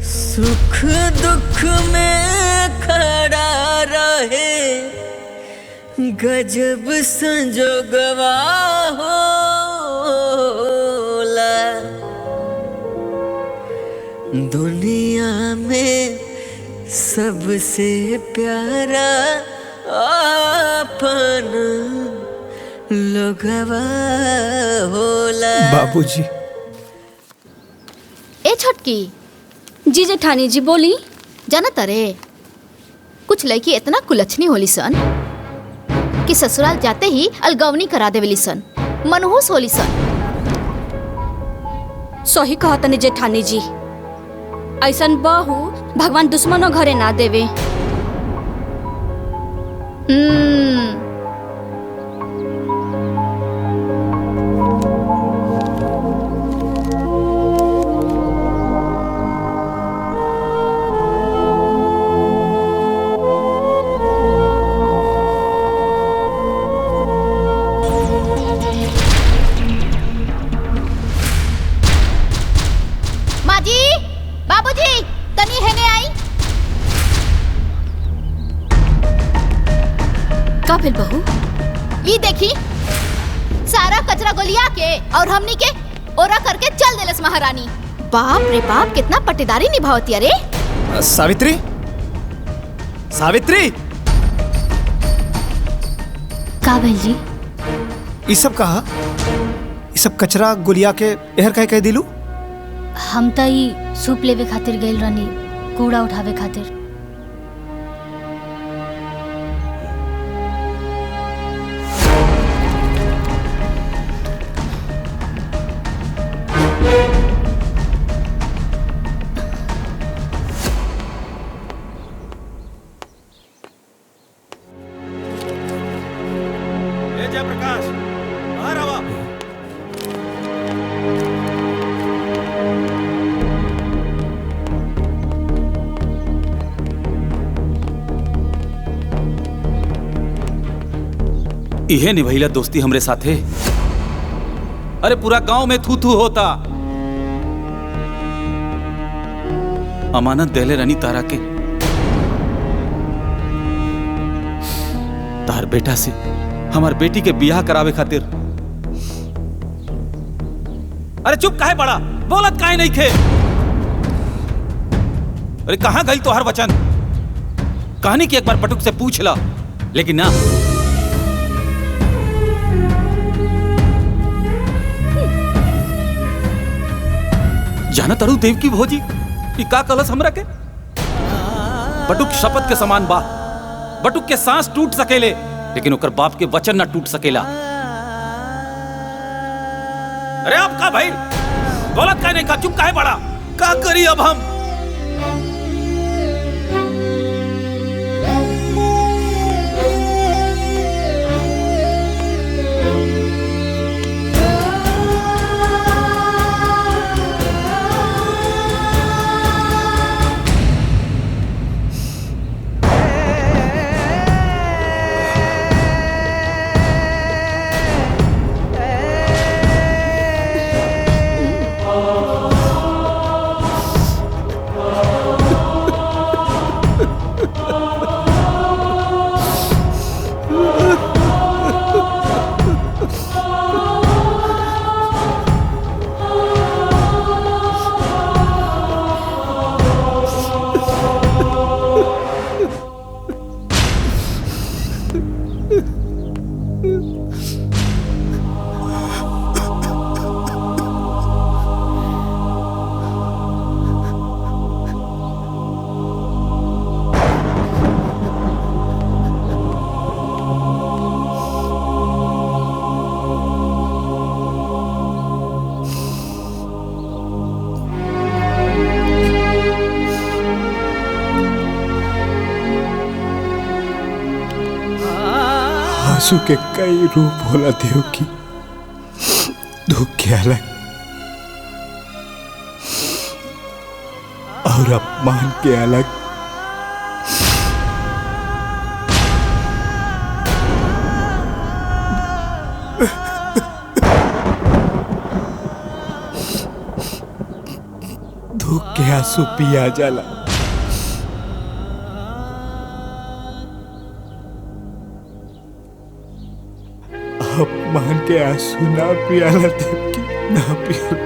सुख दुख में खड़ा रहे गजब संजोगवा होला। दुनिया में सबसे प्यारा अपन लोगवा होला। बाबूजी। ए छोटकी। जी जेठानी जी बोली। जाना तारे कुछ लड़की इतना कुलच्छनी होली सन कि ससुराल जाते ही अलगवनी करा देवेली सन, मनहूस होली सन। सही कहा तनी जेठानी जी, ऐसन बहू भगवान दुश्मनों घरे ना देवे। का भेल बहू? ये देखी सारा कचरा गोलिया के और हमनी के ओरा करके चल देलस महारानी। बाप रे बाप, कितना पट्टेदारी निभावती अरे। सावित्री, सावित्री। का भेल जी? ये सब कहा? ये सब कचरा गुलिया के एहर काहे कह दिलू? हम त ई सूप लेवे खातिर गइल रहनी, कूड़ा उठावे खातिर। इहे निभैला दोस्ती हमरे साथे। अरे पूरा गांव में थू थू होता। अमानत देले रनी तारा के, तार बेटा से हमार बेटी के बियाह करावे खातिर। अरे चुप काहे पड़ा, बोलत काहे नहीं खे? अरे कहां गई तो हर वचन? कहानी की एक बार पटुक से पूछ ला, लेकिन ना। जाना तरू देव की भोजी का कलश हमरा के? बटुक शपथ के समान बा। बटुक के सांस टूट सकेले, लेकिन ओकर बाप के वचन ना टूट सकेला। अरे आप का भाई बोलत का नहीं का, चुप काहे पड़ा? का करी अब हम? आंसू के कई रूप होला देव की, दुख के अलग और अपमान के अलग। दुख के आंसू पिया जाला, अपमान के आंसू ना पियाला देव की, ना पियाला।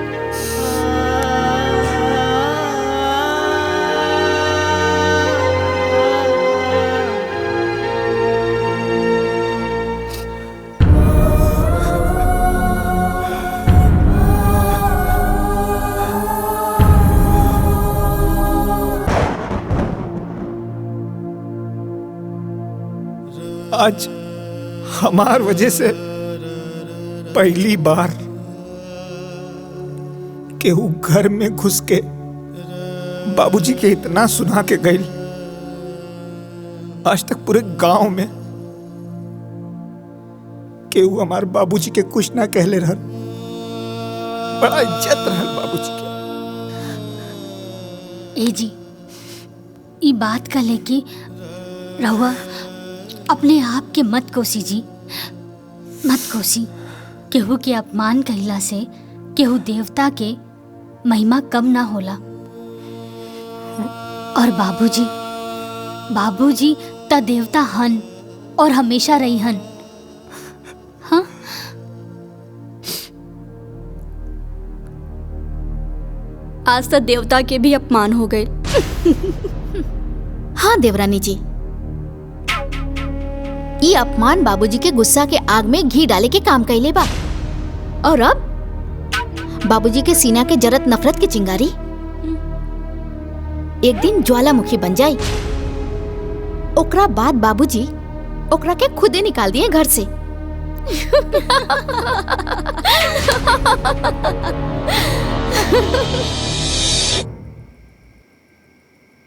आज हमार वजह से पहली बार केहू घर में घुस के बाबूजी के इतना सुना के गई। आज तक पूरे गांव में केहू हमार बाबूजी के कुछ ना कहले रहल। बड़ा इज्जत रहल बाबूजी के। ए जी, ई बात का लेके रहुआ अपने आप के मत कोसी जी, मत कोसी। केहू के अपमान कहिला से केहू देवता के महिमा कम ना होला। और बाबूजी, बाबूजी त देवता हन और हमेशा रही हन। हाँ, आज तक देवता के भी अपमान हो गए। हाँ देवरानी जी, ये अपमान बाबूजी के गुस्सा के आग में घी डाले के काम कैले बा। और अब बाबूजी के सीना के जरत नफरत की चिंगारी एक दिन ज्वालामुखी बन जाई। ओकरा बाद बाबूजी ओकरा के खुदे निकाल दिए घर से।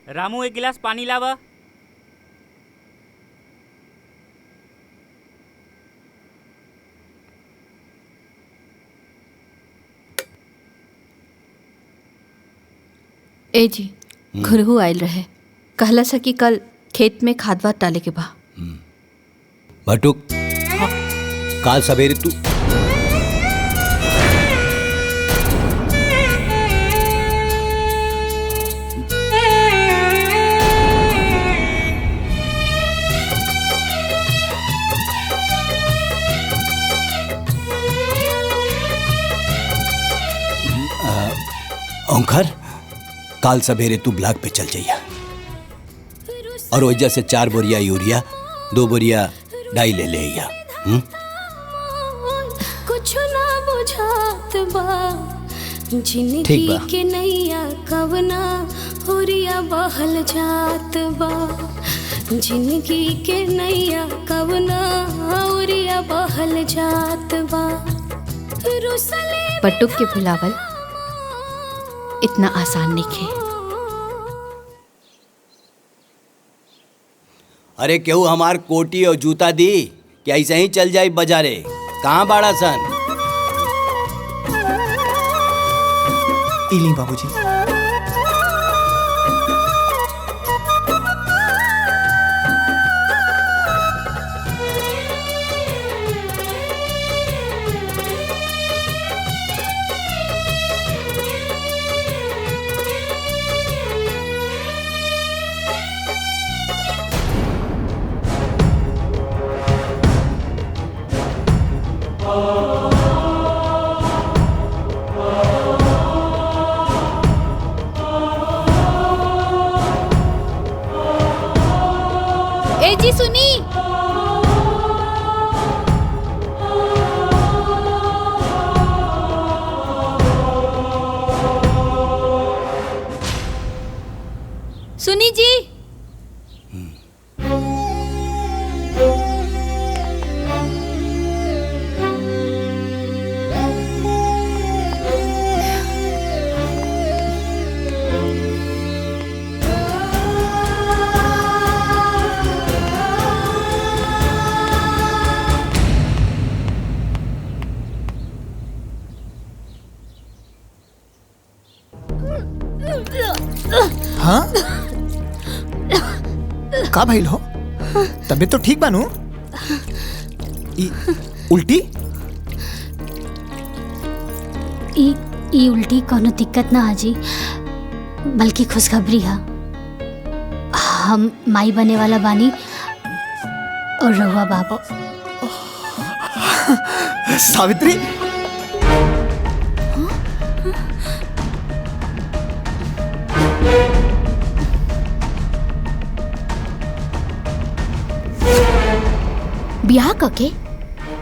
रामू एक गिलास पानी लावा। ए जी, घुरहू आयल रहे, कहला सा कि कल खेत में खाद वाद डाले के बा। बटुक काल सवेरे तू ओंकार, काल सवेरे तू ब्लॉक पे चल जाइया और वजह से 4 बोरिया यूरिया 2 बोरिया डाई ले लिया। कुछ ना बुझात बा ठीक जिंदगी बा। के नैया कवना होरिया बहल जात बा जिंदगी के नैया कवना होरिया बहल जात बा रुसले पट्टुक के भुलावल इतना आसान नहीं है। अरे केहू हमार कोटी और जूता दी कि ऐसे ही चल जाए बाजारे? कहाँ बाड़ा सन? इली बाबूजी। ए जी सुनी, सुनी जी। हाँ का भइल हो? तबीयत तो ठीक बानू? उल्टी? ई उल्टी कोनो दिक्कत ना हाजी, बल्कि खुशखबरी है। हम माई बने वाला बानी और रहुआ बाबू। सावित्री, ब्याह कके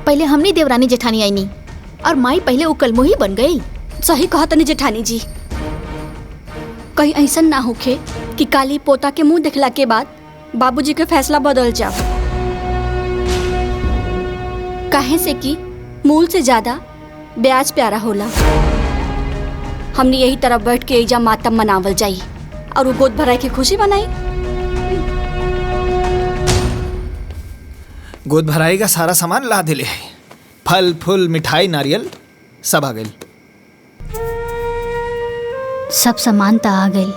पहले हमनी देवरानी जेठानी आईनी और माई पहले उकलमुही बन गई। सही कहा तनी जेठानी जी, कहीं ऐसा ना होखे कि काली पोता के मुंह देखला के बाद बाबूजी के फैसला बदल जाओ। काहे से कि मूल से ज्यादा ब्याज प्यारा होला। हमने यही तरफ बैठ के एजा मातम मनावल जाई और वो गोद भराई की खुशी मनाई। गोद भराई का सारा सामान ला दिले है। फल फूल मिठाई नारियल सब आ गई। सब सामान तो आ गई,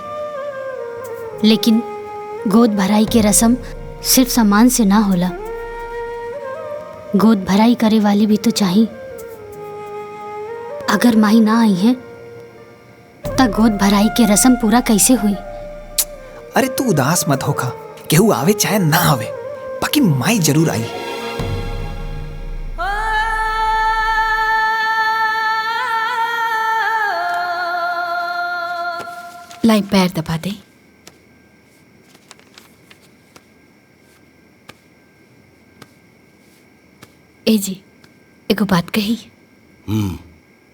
लेकिन गोद भराई के रस्म सिर्फ सामान से ना होला। गोद भराई करे वाली भी तो चाहिए। अगर माई ना आई है तो गोद भराई के रस्म पूरा कैसे हुई? अरे तू उदास मत होखा, केहू आवे चाहे ना आवे, बाकी माई जरूर आई। लाई पैर दबा दे। ए जी, एगो बात कही।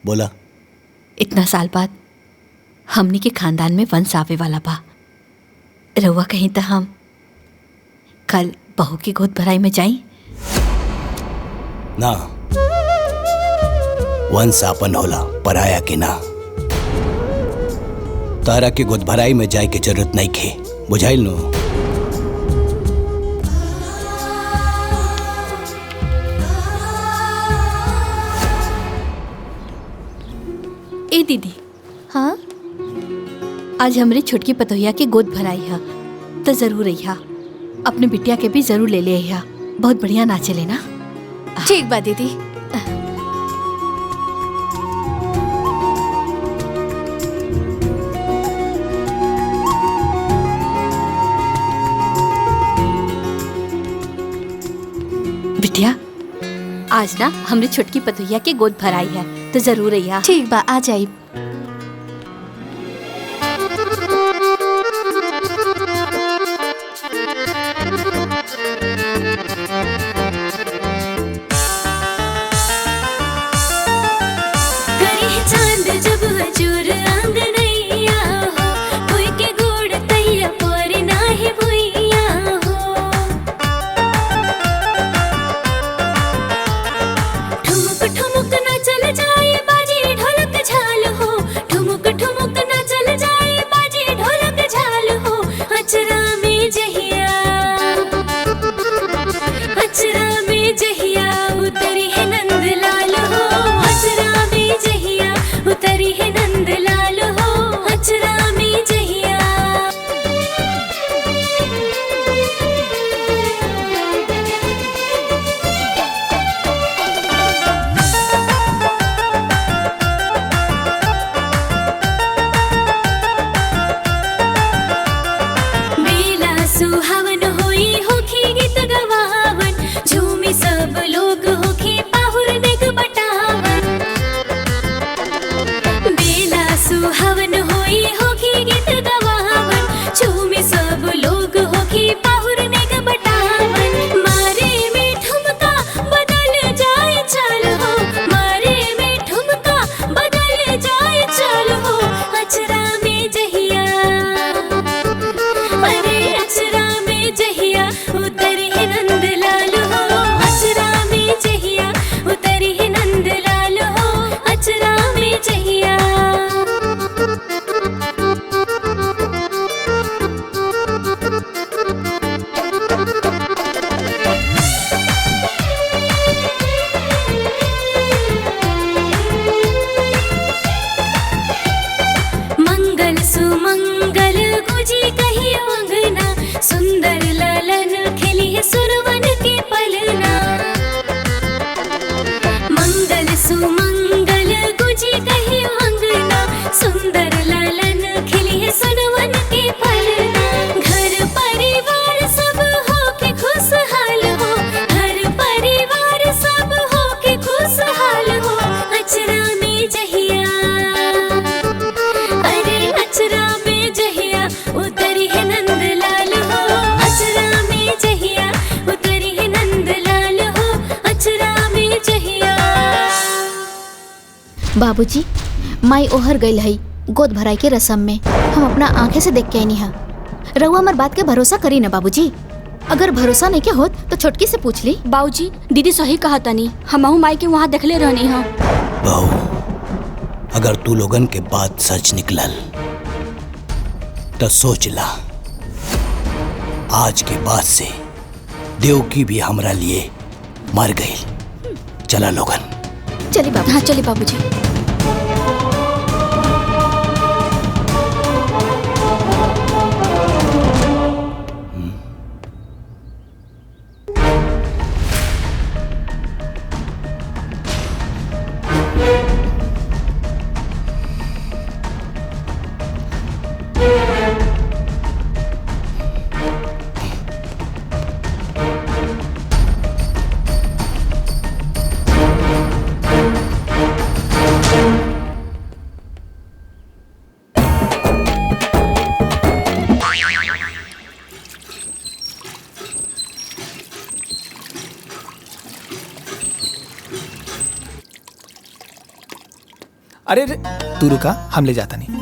बोला। इतना साल बाद हमनी के खानदान में वंश आवे वाला बा। रउआ कहीं तो हम कल बहू की गोद भराई में जाई ना। वंश आपन होला, पराया के ना। तारा के गोद भराई में जाए के जरूरत नहीं खे, बुझाइल नो? ए दीदी, हाँ आज हमरे छोटकी पतोहिया के गोद भराई है तो जरूर अइहा। अपने बिटिया के भी जरूर ले ले अइहा। बहुत बढ़िया नाचे लेना। ठीक बा दीदी। बिटिया आज ना हमने छोटकी पतोहिया के गोद भराई है तो जरूर अइहा। ठीक बा, आ जाई। बाबूजी, माई ओहर गई है गोद भराई के रस्म में। हम अपना आंखें से देख के आनी है। रउआ हमार बात के भरोसा करी ना बाबूजी। अगर भरोसा नहीं के होत तो छोटकी से पूछ ली। बाबूजी, दीदी सही कहा तनी, हमहू माई के वहाँ देखले रहनी है। बहू, अगर तू लोगन के बात सच निकलल तो सोच ला, आज के बाद से देवकी भी हमरा लिए मर गई। चला लोगन। चली बाबू। हाँ चली बाबूजी। अरे तू रुका, हम ले जाता नहीं।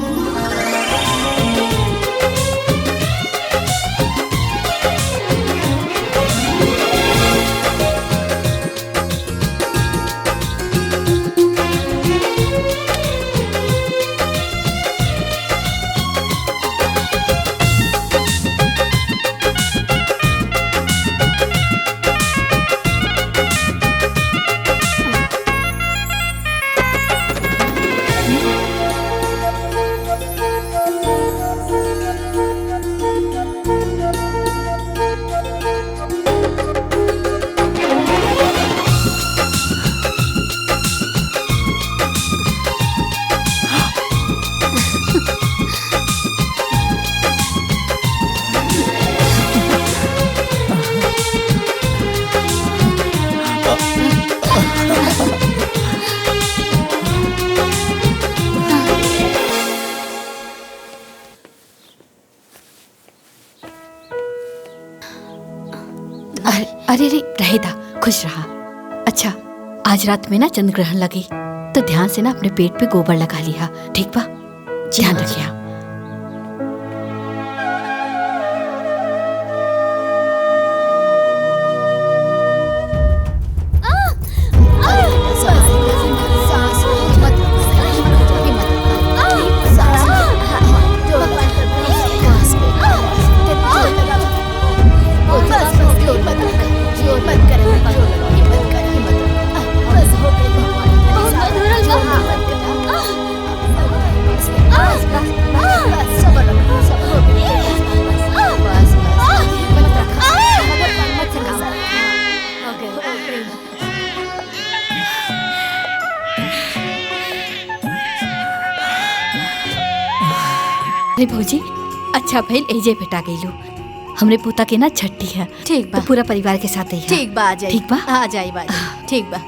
अरे रे रहेदा, खुश रहा। अच्छा, आज रात में ना चंद्र ग्रहण लगी तो ध्यान से ना अपने पेट पे गोबर लगा लिया, ठीक बा? ध्यान रखिया। अरे भौजी, अच्छा भइल एजे भेटा गइलू। हमरे पोता के ना छट्टी है, ठीक बा। तो पूरा परिवार के साथ ही है। ठीक बा, आ जाई। ठीक बा, आ जाई बा, ठीक बा।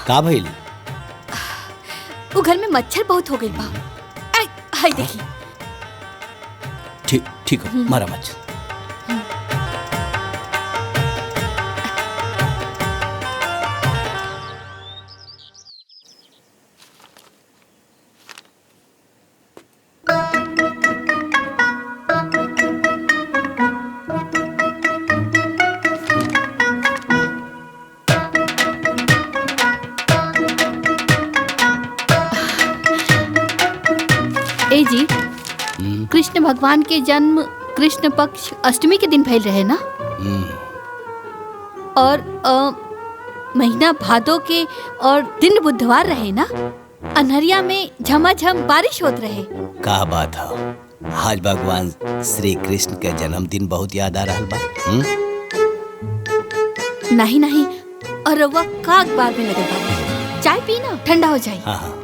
का भइल? वो घर में मच्छर बहुत हो गई बा। हाय देखी। ठीक हो, मारा मच्छर। ए जी, कृष्ण भगवान के जन्म कृष्ण पक्ष अष्टमी के दिन भइल रहे ना? और महीना भादो के और दिन बुधवार रहे ना? अनहरिया में झमाझम बारिश होत रहे। का बात है, आज भगवान श्री कृष्ण के जन्मदिन बहुत याद आ रहा बा। नहीं नहीं, और रउआ का अखबार में लगे बा। चाय पी ना, ठंडा हो जाए। हाँ हाँ।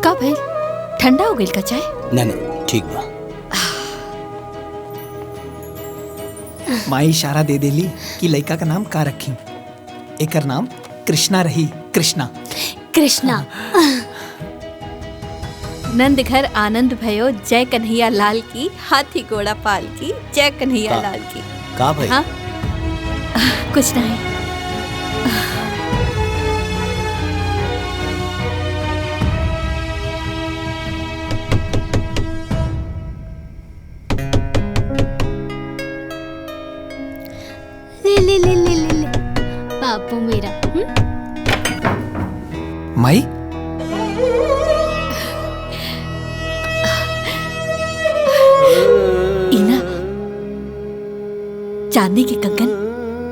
का भाई ठंडा हो गई का चाय? ना ना, ठीक बा। माई इशारा दे देली कि लड़का का नाम का रखी। एकर नाम कृष्णा रही। कृष्णा कृष्णा। नंद घर आनंद भयो, जय कन्हैया लाल की, हाथी घोड़ा पाल की, जय कन्हैया लाल की। का भाई? हाँ? कुछ नहीं। ले ले ले ले बाबू मेरा। माई इना चांदी के कंगन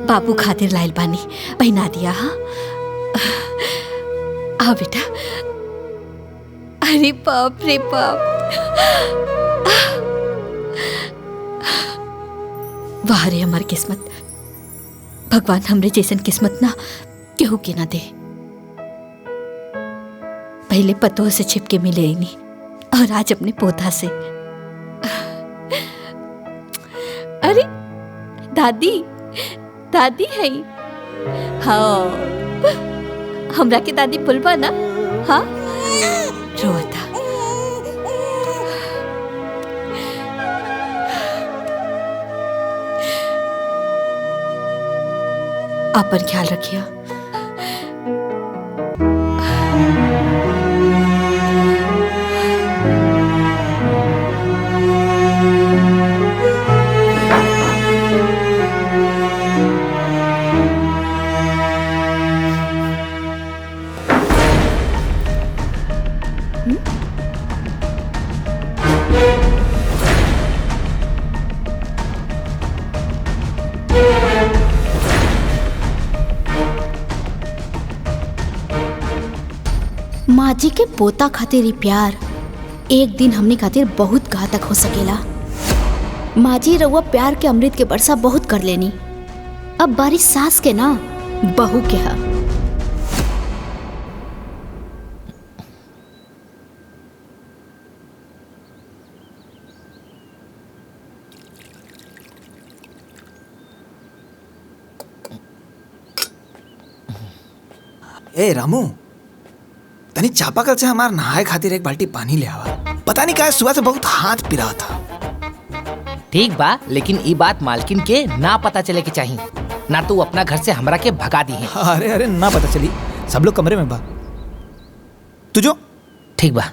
बाबू खातिर लाइल बानी, पहना दिया। हाँ आ बेटा। अरे बाप रे बाप, वाह रे हमार किस्मत। भगवान हमरे जैसन किस्मत ना केहू के ना दे। पहले पतों से छिपके मिले ही नहीं, और आज अपने पोता से। अरे दादी, दादी है। हाँ हमरा के दादी बुलवा ना। हाँ रोता। आपन ख्याल रखिए। माँ जी के पोता खातिर ही प्यार एक दिन हमने खातिर बहुत घातक हो सकेला। माँ जी रउआ प्यार के अमृत के बरसा बहुत कर लेनी, अब बारिश सास के ना बहू के हा। ए रामू, तनी चापाकल से हमार नहाए खातिर एक बाल्टी पानी ले आवा। पता नहीं क्या सुबह से बहुत हाथ पिरा था। ठीक बा, लेकिन ई बात मालकिन के ना पता चले के चाहिए, ना तू अपना घर से हमरा के भगा दी है। अरे अरे ना पता चली, सब लोग कमरे में बा। तू जो। ठीक बा।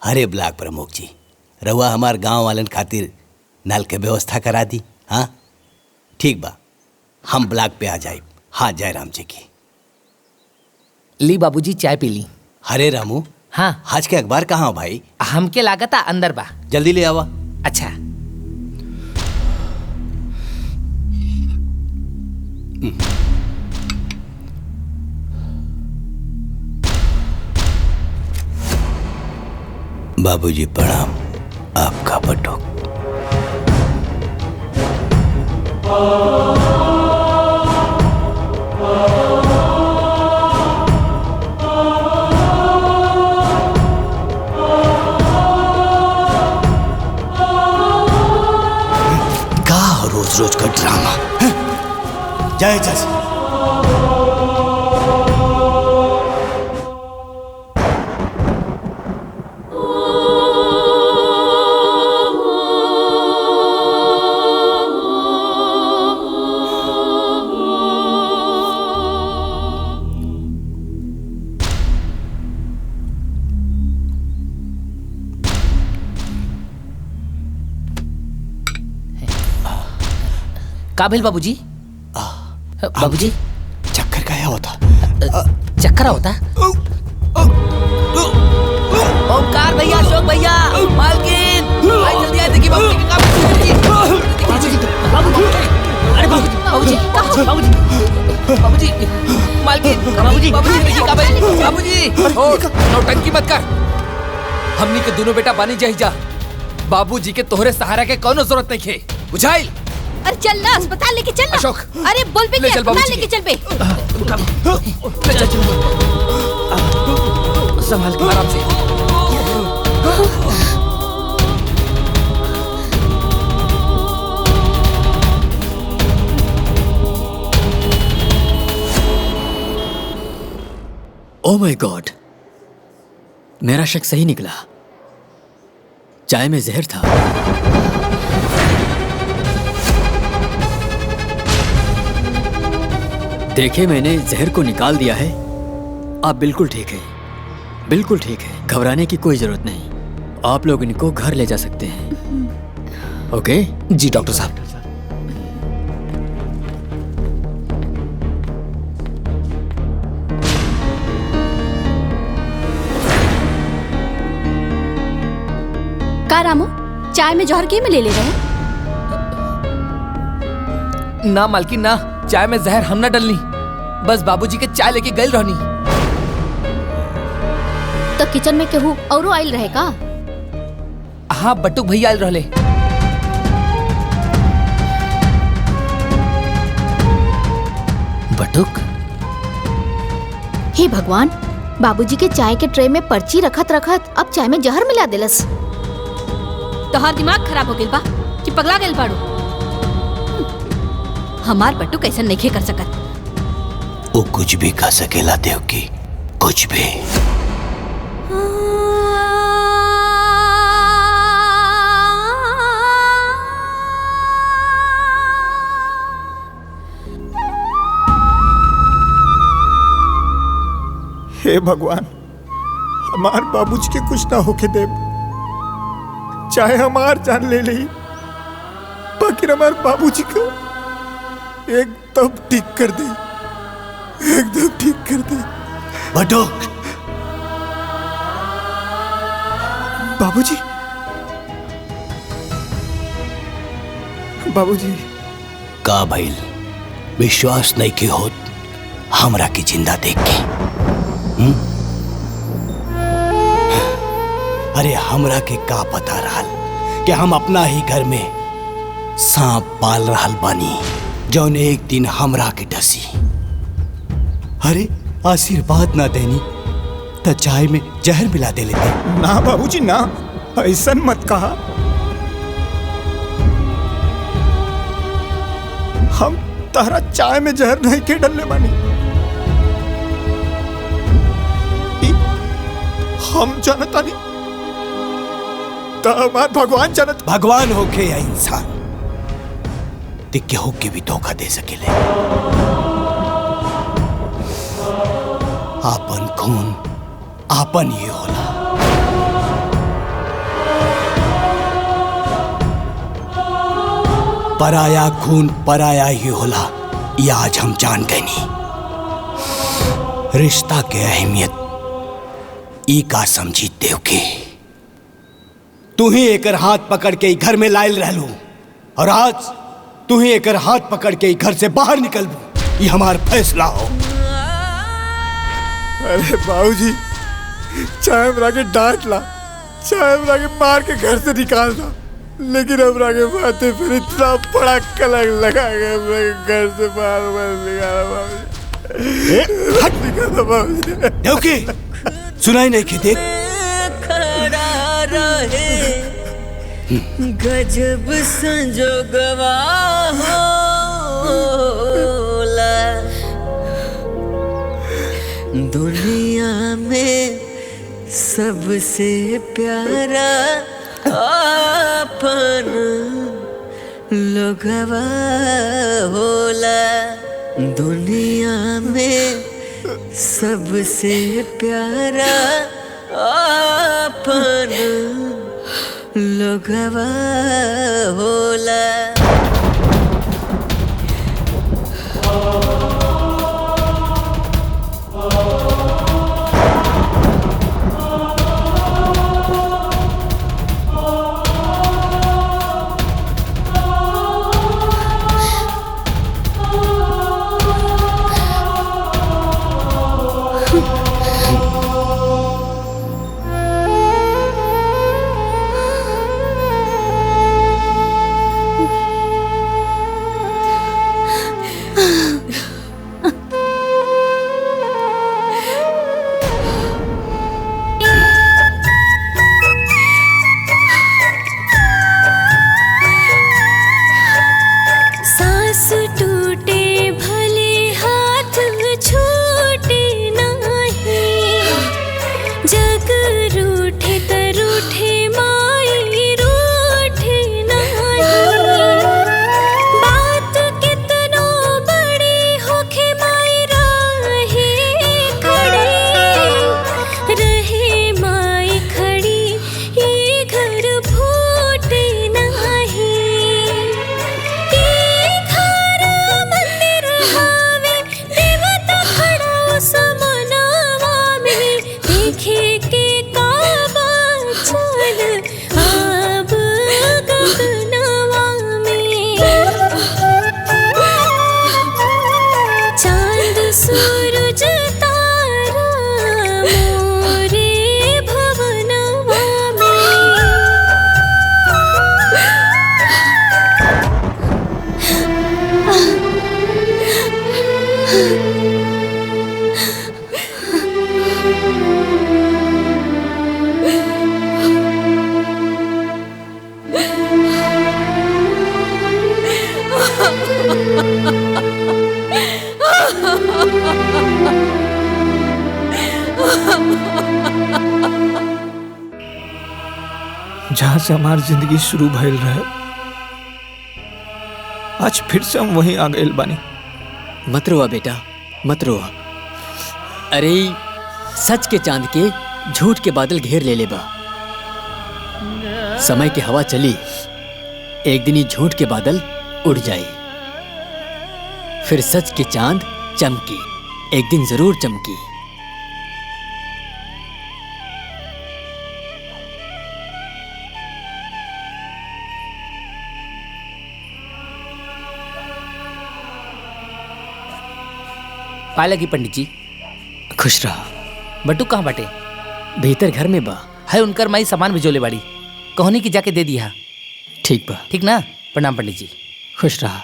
अरे ब्लॉक प्रमुख जी, रउआ हमार गांव वालन खातिर नल के व्यवस्था करा दी। हाँ ठीक बा, हम ब्लॉक पे आ जाए। हाँ जय राम जी की। ली बाबूजी चाय पी ली। अरे रामू, हाँ आज के अखबार कहाँ हो भाई? हमके लागता अंदर बा। जल्दी ले आवा। अच्छा। बाबूजी प्रणाम। आपका बटुक। का रोज रोज का ड्रामा। जय जय। काबिल बाबूजी। बाबूजी चक्कर क्या होता? चक्कर होता? ओमकार भैया, अशोक भैया, मालकिन, भाई जल्दी आए, देखिए बाबूजी के काम। अरे बाबूजी, बाबूजी, मालकिन, बाबूजी, देखिए काबिल, बाबूजी। नौटंकी मत कर। हमनी के दोनों बेटा बानी जाही जा। बाबूजी के तोहरे सहारा के कोनो जरूरत नहीं है, बुझाइल? अरे चल ना, अस्पताल लेके चल ना। अशोक, अरे बोल पे ले चल अस्पताल बाबूजी लेके चल पे। संभाल के, आराम से। ओह माय गॉड, मेरा शक सही निकला। चाय में जहर था। देखिए, मैंने जहर को निकाल दिया है। आप बिल्कुल ठीक है, बिल्कुल ठीक है। घबराने की कोई जरूरत नहीं। आप लोग इनको घर ले जा सकते हैं। ओके? जी डॉक्टर साहब। का रामू, चाय में जहर के में ले रहे हैं? ना मालकिन ना, चाय में जहर हम ना डलनी, बस बाबूजी के चाय लेके गए रहनी। तो किचन में केहू औरो आयल रहे का? हाँ, बटुक भैया आयल रहले। बटुक? हे भगवान, बाबूजी के चाय के ट्रे में पर्ची रखत रखत अब चाय में जहर मिला देलस। तोहार दिमाग खराब हो गइल बा कि पगला गइल बाड़ू? हमार बटुक ऐसा नहीं कर सकत। वो कुछ भी खा सकेला देवकी, कुछ भी। हे भगवान, हमार बाबूजी के कुछ ना होके दे, चाहे हमार जान ले ली, बाकी हमार बाबूजी को एकदम ठीक कर दे, एकदम ठीक कर दे। बटुक, बाबूजी, बाबूजी। का भइल? विश्वास नहीं की होत हमरा की जिंदा देख के? अरे हमरा के का पता रहल कि हम अपना ही घर में सांप पाल रहल बानी, जौन एक दिन हमरा के डसी। अरे आशीर्वाद ना देनी तो चाय में जहर मिला दे लेते। ना बाबूजी ना, ऐसा मत कहा। हम तारा चाय में जहर नहीं के डलने बानी। हम जानता नहीं तो हमार भगवान जानत। भगवान होके या इंसान, दिक्के होके भी धोखा दे सकेले। आपन खून आपन ही होला। पराया खून पराया ही होला, ये आज हम जान गए नी। रिश्ता के अहमियत ई का समझी देवकी। तू ही एकर हाथ पकड़ के घर में लायल रहलू, और आज तू ही एकर हाथ पकड़ के घर से बाहर निकलबू। ये हमार फैसला हो। अरे बाबूजी, चाहे हमरा के डांट ला, चाहे हमरा के मार के घर से निकाल दा, लेकिन हमरा के माथे पर इतना बड़ा कलंक लगा के हमरा के घर से बाहर मत निकाला बाबूजी। हट निकाल बाबूजी। देवकी, सुनाई नहीं कि देख खड़ा रहे गजब संजोगवा होला। दुनिया में सबसे प्यारा अपन लोगवा होला। दुनिया में सबसे प्यारा अपन लोगवा होला। जहाँ से हमारी जिंदगी शुरू भइल रहे, आज फिर से हम वहीं आ गए बानी। मत रोआ बेटा, मत रोआ। अरे सच के चांद के झूठ के बादल घेर ले बा। समय की हवा चली, एक दिन ही झूठ के बादल उड़ जाए, फिर सच की चांद चमकी, एक दिन जरूर चमकी। पाए लगी पंडित जी। खुश रहा। बटू कहाँ बाटे? भीतर घर में बा। है उनकर माई सामान भिजोले बाड़ी, कहनी की जाके दे दिया। ठीक बा। ठीक ना? प्रणाम पंडित जी। खुश रहा।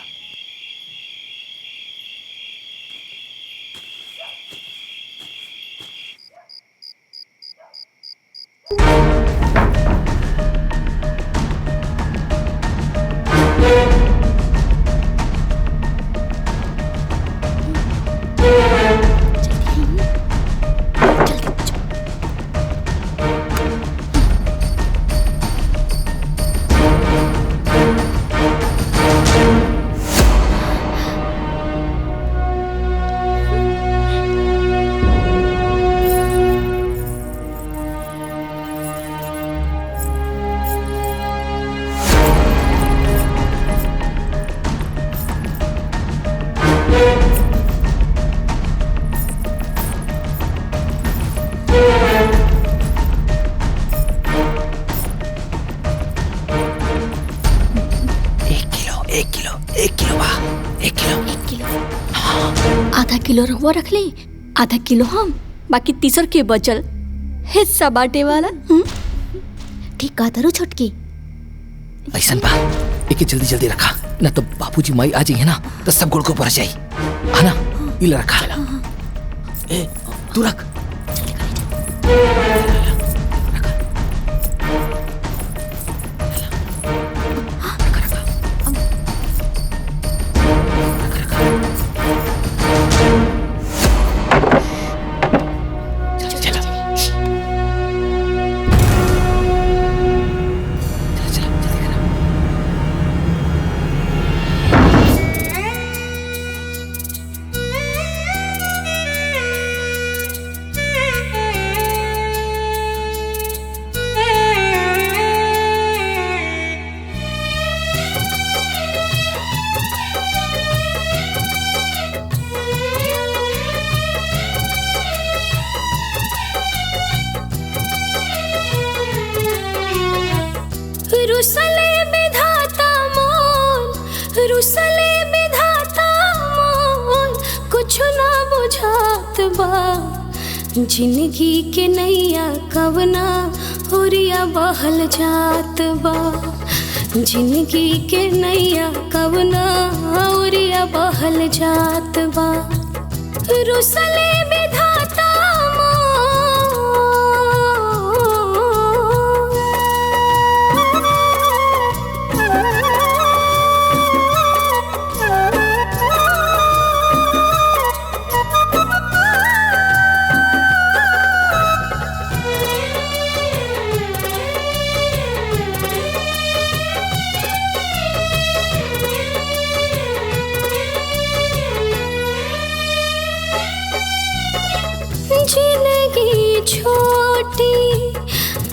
आधा किलो रहुआ रख ली, आधा किलो हम, बाकी तीसर के बचल हिस्सा बांटे वाला। ठीक कहा तारू छोटकी। ऐसन बा, एक जल्दी जल्दी रखा, ना तो बाबूजी माई आ जाइए ना तो सब गुड़ को भर जाई। है ना? इल रखा। ए तू रख। रुसले विधाता मोल, रुसले विधाता मोल, कुछ ना बुझात बा। जिंदगी के नैया कवना होरिया बहल जात बा। जिंदगी के नैया कवना होरिया बहल जात बा। रुसले विधाता जिंदगी छोटी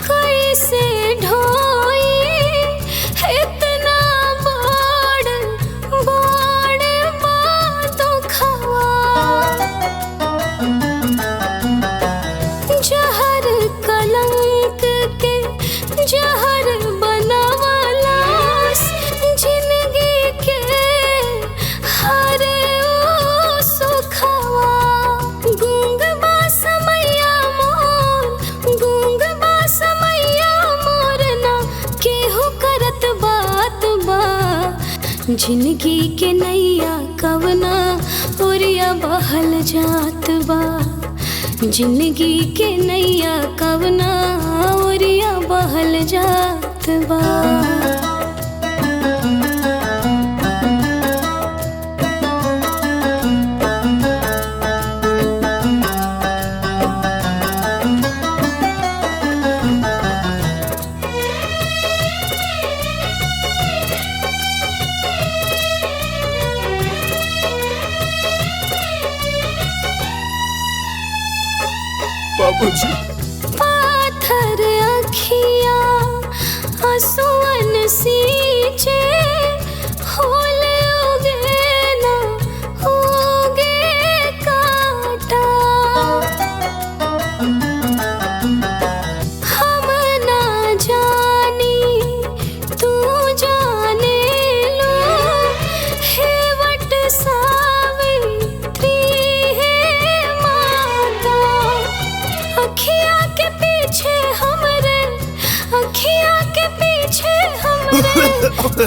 कैसे ढोई, इतना बड़ बड़ बातों खवा। जहर कलंक के जहर बनावलास, जिंदगी के हर सुखवा। गूंग समैया मोर, गूंग समैया मोर ना केहू करत बात बा। जिंदगी के नैया कवना ओरिया बहल जात बा। जिंदगी के नैया कवना ओरिया बहल जात बा। बाबूजी। पाथर अखिया आंसुअन सींचे होल उगे ना उगे काटा। हम ना जानी तू जाने लो हे वट सावित्री है माता। अखिया के पीछे हमरे अखिया के पीछे हमरे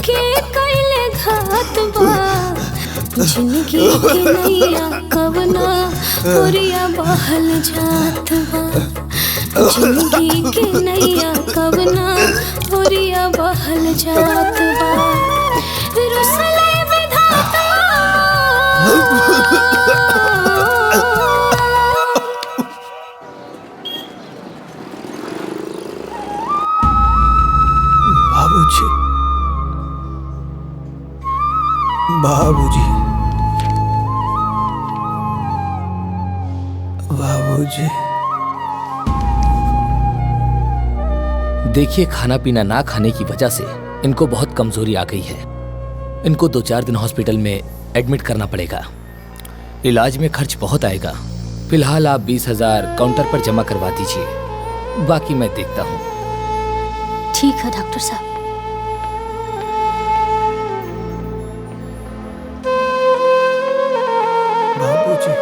के कैले घात बा। जिंदगी के नैया कवना ओरिया बहल जात बा। जिंदगी के नैया कवना ओरिया बहल जात बा। रुसले विधाता बाबूजी, बाबूजी, बाबूजी। देखिए, खाना पीना ना खाने की वजह से इनको बहुत कमजोरी आ गई है। इनको 2-4 दिन हॉस्पिटल में एडमिट करना पड़ेगा। इलाज में खर्च बहुत आएगा। फिलहाल आप 20,000 काउंटर पर जमा करवा दीजिए, बाकी मैं देखता हूँ। ठीक है डॉक्टर साहब। बाबूजी,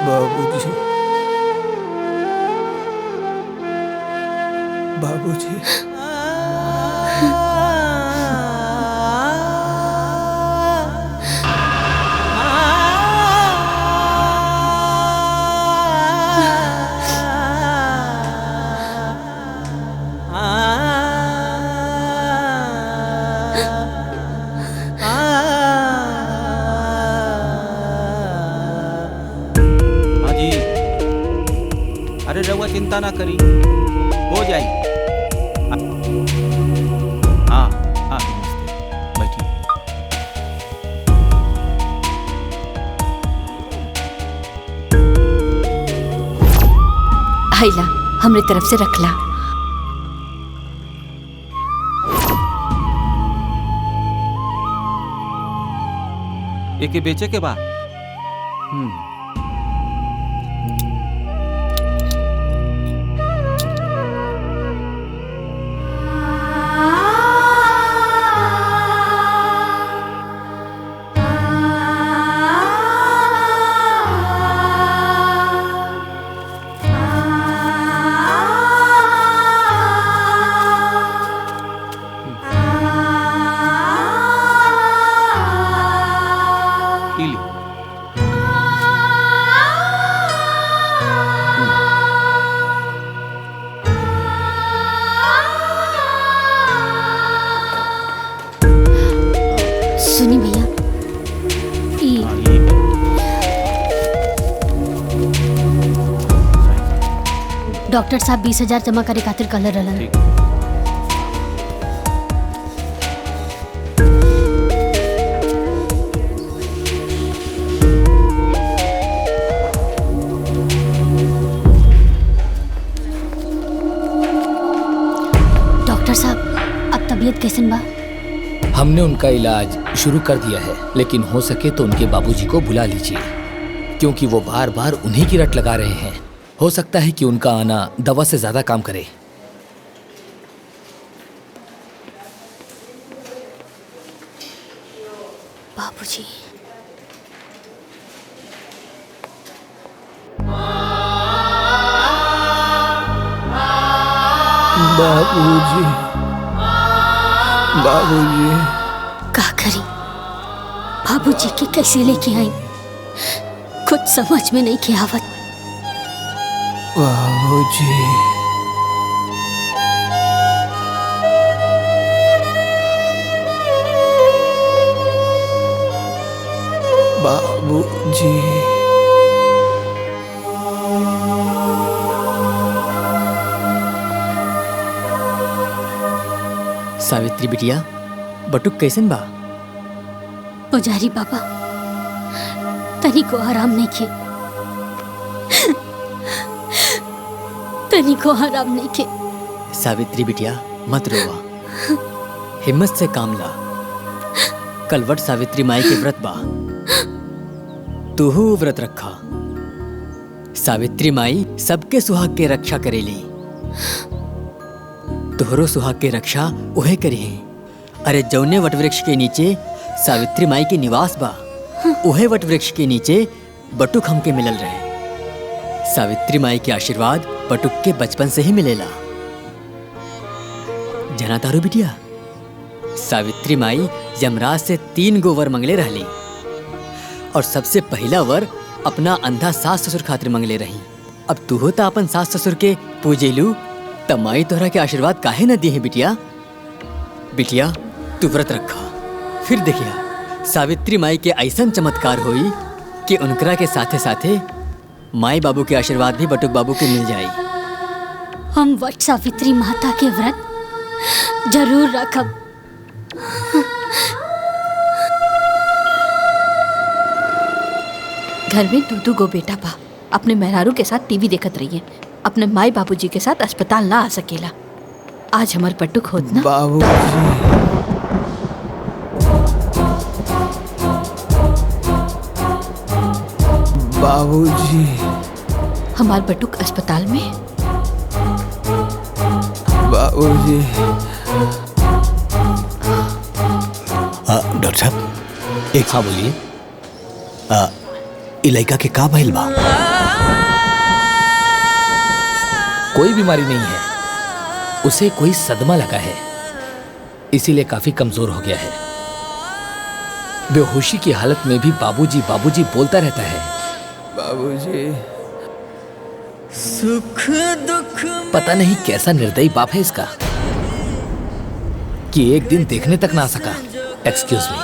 बाबूजी, बाबूजी। हाँ जी, अरे रउआ चिंता ना करी, हो जाई। हाँ हाँ, नमस्ते, बैठिए। हैला हमरे तरफ से रखला। एके बेचे के बाद सुनी भैया, डॉक्टर साहब 20,000 जमा करे खातिर कहले रहलन। डॉक्टर साहब, अब तबीयत कैसन बा? हमने उनका इलाज शुरू कर दिया है, लेकिन हो सके तो उनके बाबूजी को बुला लीजिए, क्योंकि वो बार बार उन्हीं की रट लगा रहे हैं। हो सकता है कि उनका आना दवा से ज्यादा काम करे। बाबूजी, बाबूजी, बाबूजी। का करी? बाबूजी के कैसे लेके आई, कुछ समझ में नहीं के आवत। बाबूजी, बाबूजी। सावित्री बिटिया, बटुक कैसन बा? पुजारी बाबा, तनिको आराम नहीं किए, तनिको आराम नहीं किए। सावित्री बिटिया मत रोवा, हिम्मत से काम ला। कल वट सावित्री माई के व्रत बा, तूहू व्रत रखा। सावित्री माई सबके सुहाग के रक्षा करेली, तोहरो सुहाग के रक्षा उहे करी। अरे जौने वटवृक्ष के नीचे सावित्री माई के निवास बा, उहे वटवृक्ष के नीचे बटुक हमके मिलल रहे। सावित्री माई के आशीर्वाद बटुक के बचपन से ही मिलेला। जना तारू बिटिया, सावित्री माई यमराज से 3 गो वर मंगले रहली और सबसे पहला वर अपना अंधा सास ससुर खातिर मंगले रही। अब तू होता अपन सास ससुर के पूजेलू, तब माई तोहरा के आशीर्वाद काहे न दिए बिटिया। बिटिया तू व्रत रखा, फिर देखिया सावित्री माई के ऐसा चमत्कार होई कि उनकरा के साथे साथे माई बाबू के आशीर्वाद भी बटुक बाबू के मिल जाई। हम वट सावित्री माता के व्रत जरूर रखब। घर में दू गो बेटा बा, अपने मेहरारू के साथ टीवी देखत रहिए, अपने माई बाबूजी के साथ अस्पताल ना आ सकेला। आज हमार पट्टुक होत ना बाबूजी, हमार बटुक अस्पताल में। बाबूजी। डॉक्टर साहब एक हाँ बोलिए, इलाका के का भइल बा? कोई बीमारी नहीं है, उसे कोई सदमा लगा है, इसीलिए काफी कमजोर हो गया है। बेहोशी की हालत में भी बाबूजी बाबूजी बोलता रहता है। बाबूजी। सुख दुख पता नहीं कैसा निर्दयी बाप है इसका कि एक दिन देखने तक ना सका। Excuse me.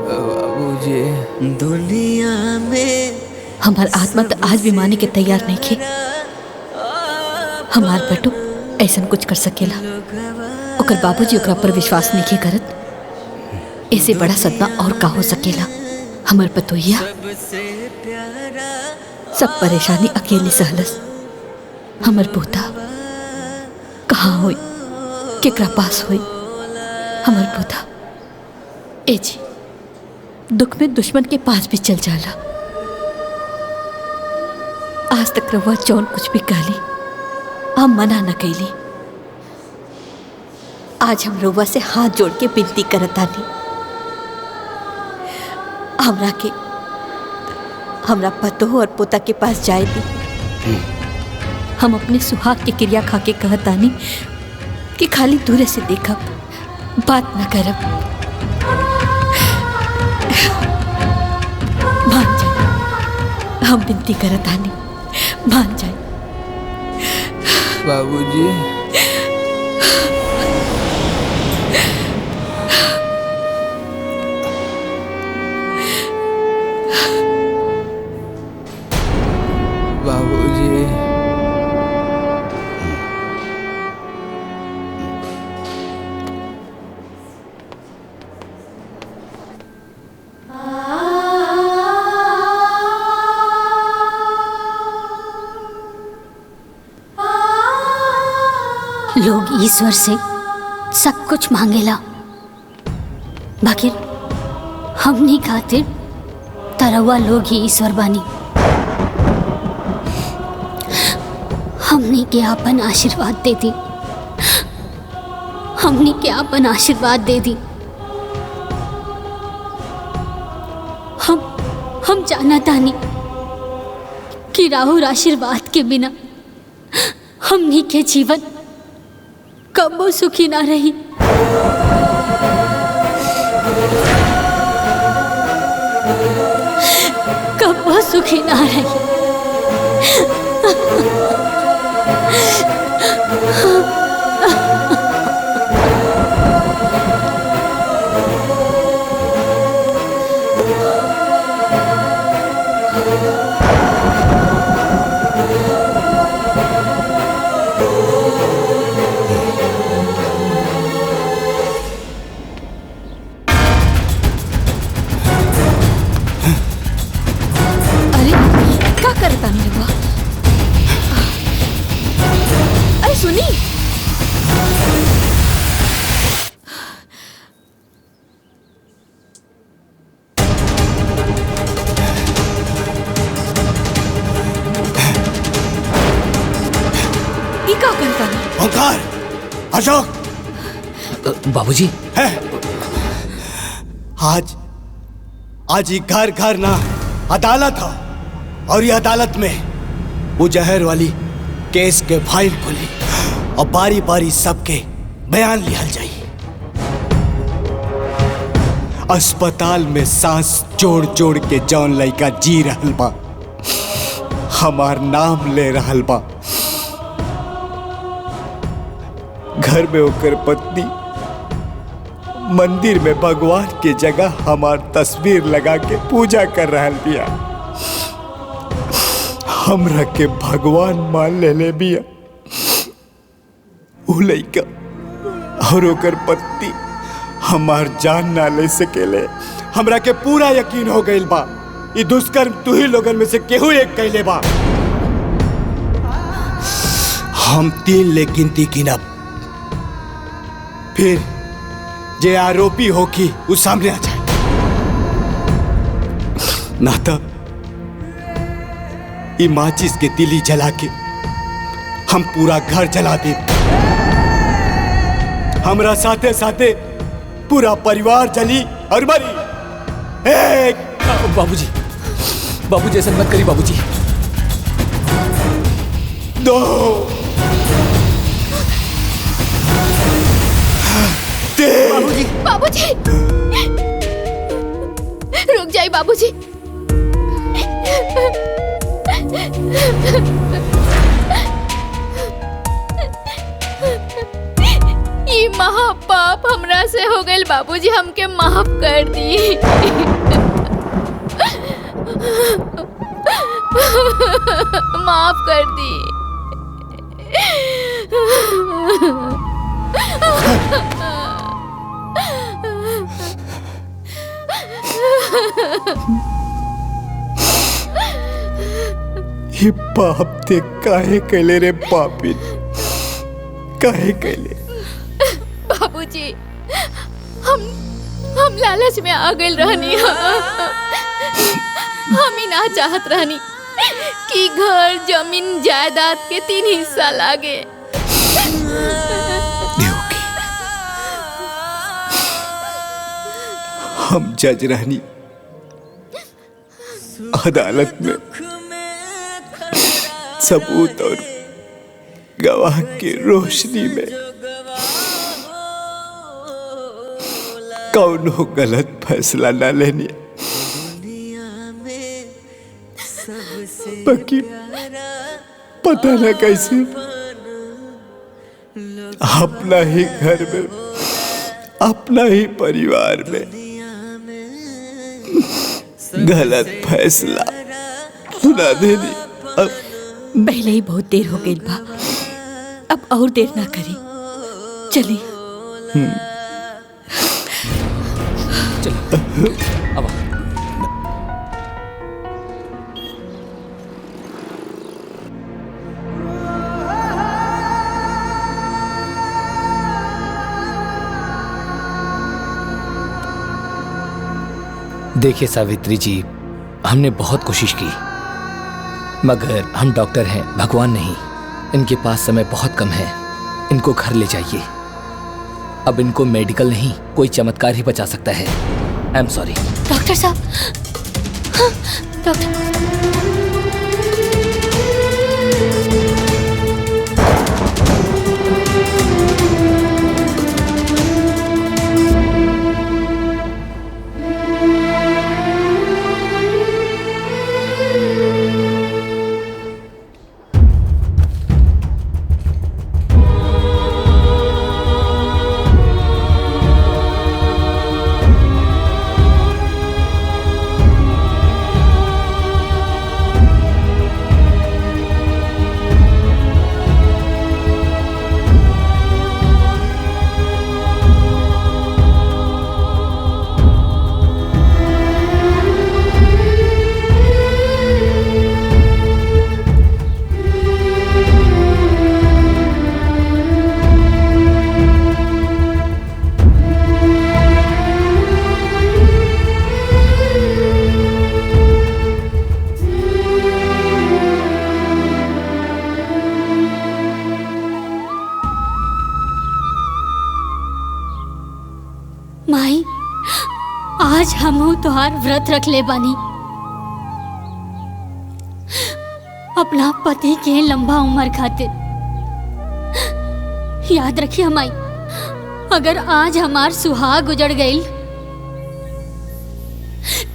बाबूजी। दुनिया में हमार आत्मा तो आज भी माने के तैयार नहीं थे। हमार बटू ऐसा कुछ कर सकेला, ओकर बाबूजी ओकरा पर विश्वास नहीं करत। इससे बड़ा सदमा और का हो सकेला। हमार पतोहिया सब परेशानी अकेले सहलस। हमार पोता कहाँ होई, केकरा पास होई हमार पोता। ए जी, दुख में दुश्मन के पास भी चल जाला। आज तक रवा जौन कुछ भी कहली हम मना न कैली। आज हम रवा से हाथ जोड़ के विनती करतानी, हमरा पतो और पोता के पास जाए दी। हम अपने सुहाग के क्रिया खा के कहतानी कि खाली दूरे से देखब, बात न करब। मान जाए, हम विनती करतानी, मान जाए। बाबूजी। बाबूजी। लोग ईश्वर से सब कुछ मांगेला, बाकी हमनी खातिर तरवा लोग ही ईश्वर बानी। हमनी के आपन आशीर्वाद दे दी, हमनी के आपन आशीर्वाद दे दी। हम जाना तानी कि राहुल आशीर्वाद के बिना हमनी के जीवन कबो सुखी ना रही। कबो सुखी ना रही। अशोक बाबूजी है आज ये घर घर ना अदालत हो, और ये अदालत में वो जहर वाली केस के फाइल खुली और बारी बारी सबके बयान लिया जाई। अस्पताल में सांस जोड़ जोड़ के जौन लड़का जी रहल बा, हमार नाम ले रहल बा, घर में होकर पत्नी मंदिर में भगवान के जगह हमार तस्वीर लगा के पूजा कर रहल बिया। हमरा के भगवान मान ले बिया। उ लइका और ओकर पत्नी हमार जान ना ले सकेले। हमरा के पूरा यकीन हो गइल बा ई दुष्कर्म तू ही लोगन में से केहू एक कैले बा। हम 3 ले गिनती गिनब, फिर जे आरोपी हो कि वो सामने आ जाए, ना तो ई माचिस के तिली जला के हम पूरा घर जला दे। हमरा साथे साथे पूरा परिवार जली और मरी। बाबूजी ऐसा मत करिए बाबूजी। 2 बाबूजी रुक जाइए बाबूजी। ये महापाप हमरा से हो गए बाबूजी, हमके माफ कर दी। माफ कर दी। ये पाप ते काहे कैले रे पापी, काहे कैले? बाबूजी हम लालच में आ गए रहनी। हम ही ना चाहत रहनी कि घर जमीन जायदाद के 3 हिस्सा लागे। हम जज रहनी, अदालत में सबूत और गवाह की रोशनी में कौनो गलत फैसला ना लेनी। बाकी पता ना कैसे अपना ही घर में, अपना ही परिवार में गलत फैसला सुना देनी। अब पहले ही बहुत देर हो गई बा, अब और देर ना करी, चली। अब देखिए सावित्री जी, हमने बहुत कोशिश की, मगर हम डॉक्टर हैं, भगवान नहीं। इनके पास समय बहुत कम है, इनको घर ले जाइए। अब इनको मेडिकल नहीं, कोई चमत्कार ही बचा सकता है। I am sorry. डॉक्टर साहब, हाँ, डॉक्टर माई आज हमहू तोहार व्रत रख ले बानी। अपना पति के लंबा उम्र खातिर याद रखिए माई, अगर आज हमार सुहाग उजड़ गई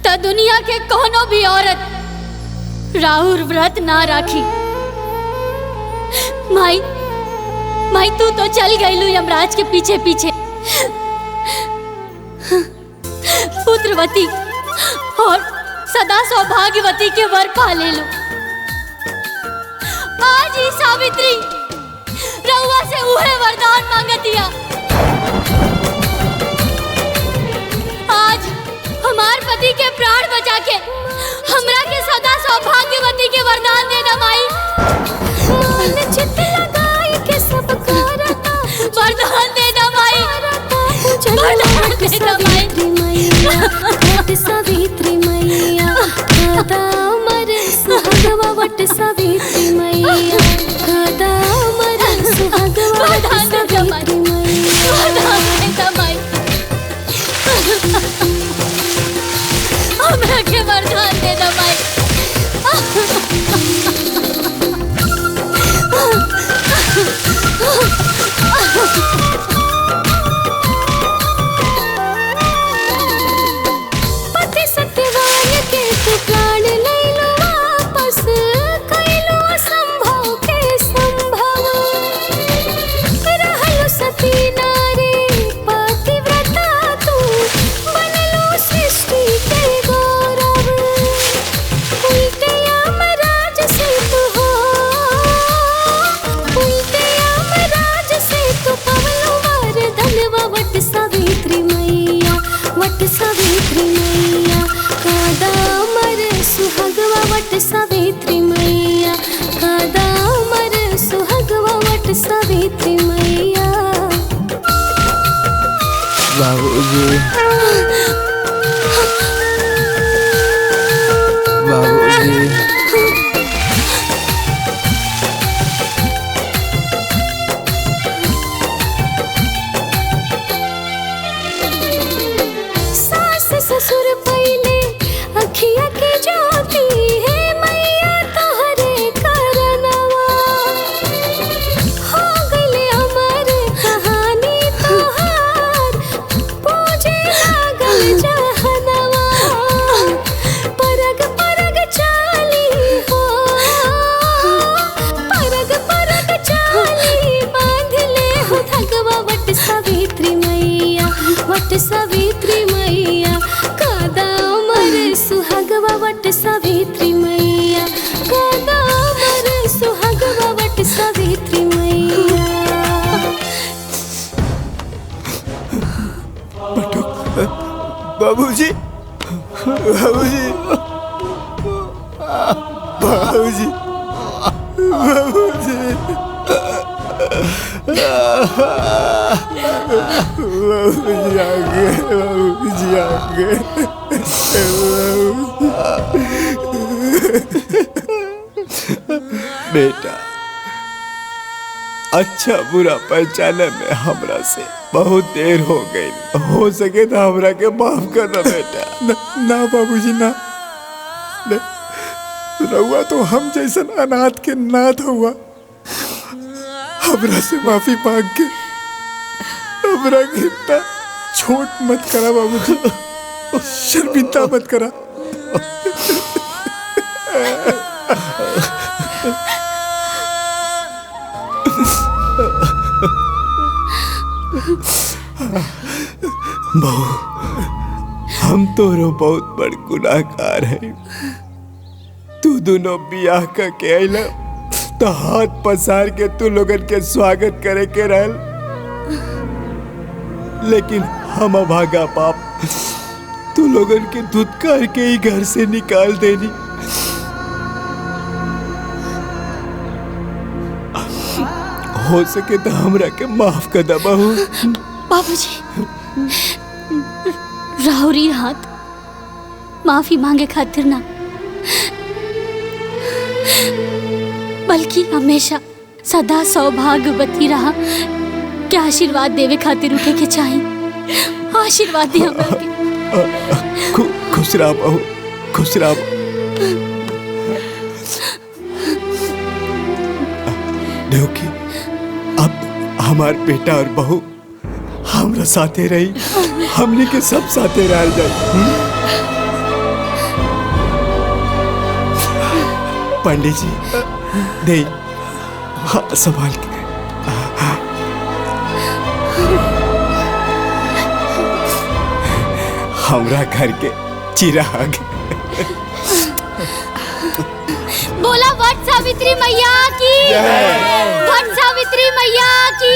तो दुनिया के कोनो भी औरत राहुल व्रत ना राखी। माई माई तू तो चल गई यमराज के पीछे पीछे, पुत्रवती और सदा सौभाग्यवती के वर पा ले लो। आज ही सावित्री रउआ से उहे वरदान मांगतिया। आज हमार पति के प्राण बचा के हमरा के सदा सौभाग्यवती के वरदान दे दा माई। मन चित लगाई के सब करता वरदान दे दा माई, वरदान दे दा माई। सावित्री मैया कादा मर सुहागवा वट सावित्री मैया कादा मर सुहागवा वट सावित्री मैया वरदान दे दा माई, हमरा के वरदान दे दा माई। पति सत्यवान के तू प्राण ले लो वापस, कैलो असंभव के संभव। रहलो सती नारी पतिव्रता तू, बनलो सृष्टि के गौरव। उल्टे यमराज से तू हो, उल्टे यमराज से तू पवलो वरदानवा वट सावित्री मैया वट सावित्री मैया कादा मर सुहागवा वट सावित्री मैया कादा मर सुहागवा वट सावित्री मैया। बाबूजी बाबूजी सास ससुर पहले अखिया के ज्योति है मैया तोहरे करनवा। हो गइले अमर कहानी तोहार, पूजे लागल जहनवा। परग परग चाली हो, परग परग चाली बांध ले हो धगवा वट सावित्री मैया वट सावित्री मैया कादा मर सुहागवा वट सावित्री मैया कादा मर सुहागवा वट सावित्री मैया। बाबूजी बाबूजी बाबूजी बाबूजी बाबूजी आ गए, बाबूजी आ गए। बेटा अच्छा बुरा पहचाने में हमरा से बहुत देर हो गई, हो सके तो हमरा के माफ कर दो बेटा। ना बाबूजी ना, रहुआ तो हम जैसन अनाथ के नाथ हुआ। हमरा से माफी मांग के हमरा के इतना छोट मत करा बाबूजी, शर्मिंदा मत करा। बहू हम तोरो बहुत बड़ गुनाहगार है। तू दोनों बियाह करके आइला तो हाथ पसार के तू लोगन के स्वागत करे के रहल, लेकिन हम अभागा बाप तू लोगन के धुतकार के ही घर से निकाल देनी। हो सके तो हमरा के माफ कर दा बहू। बाबूजी राहुरी हाथ माफी मांगे खातिर ना, बल्कि हमेशा सदा सौभाग्यवती रहा के आशीर्वाद देवे खातिर उठे के चाहिए। आशीर्वाद दी हमरा के। खुश रह बहू, खुश रह। देवकी, अब हमार बेटा और बहू हमरा साथे रही, हमने के सब साथे रह जाए। पंडित जी दे, हाँ, संभाल के। हमरा घर के चिराग। बोला वट सावित्री मैया की, वट सावित्री मैया की।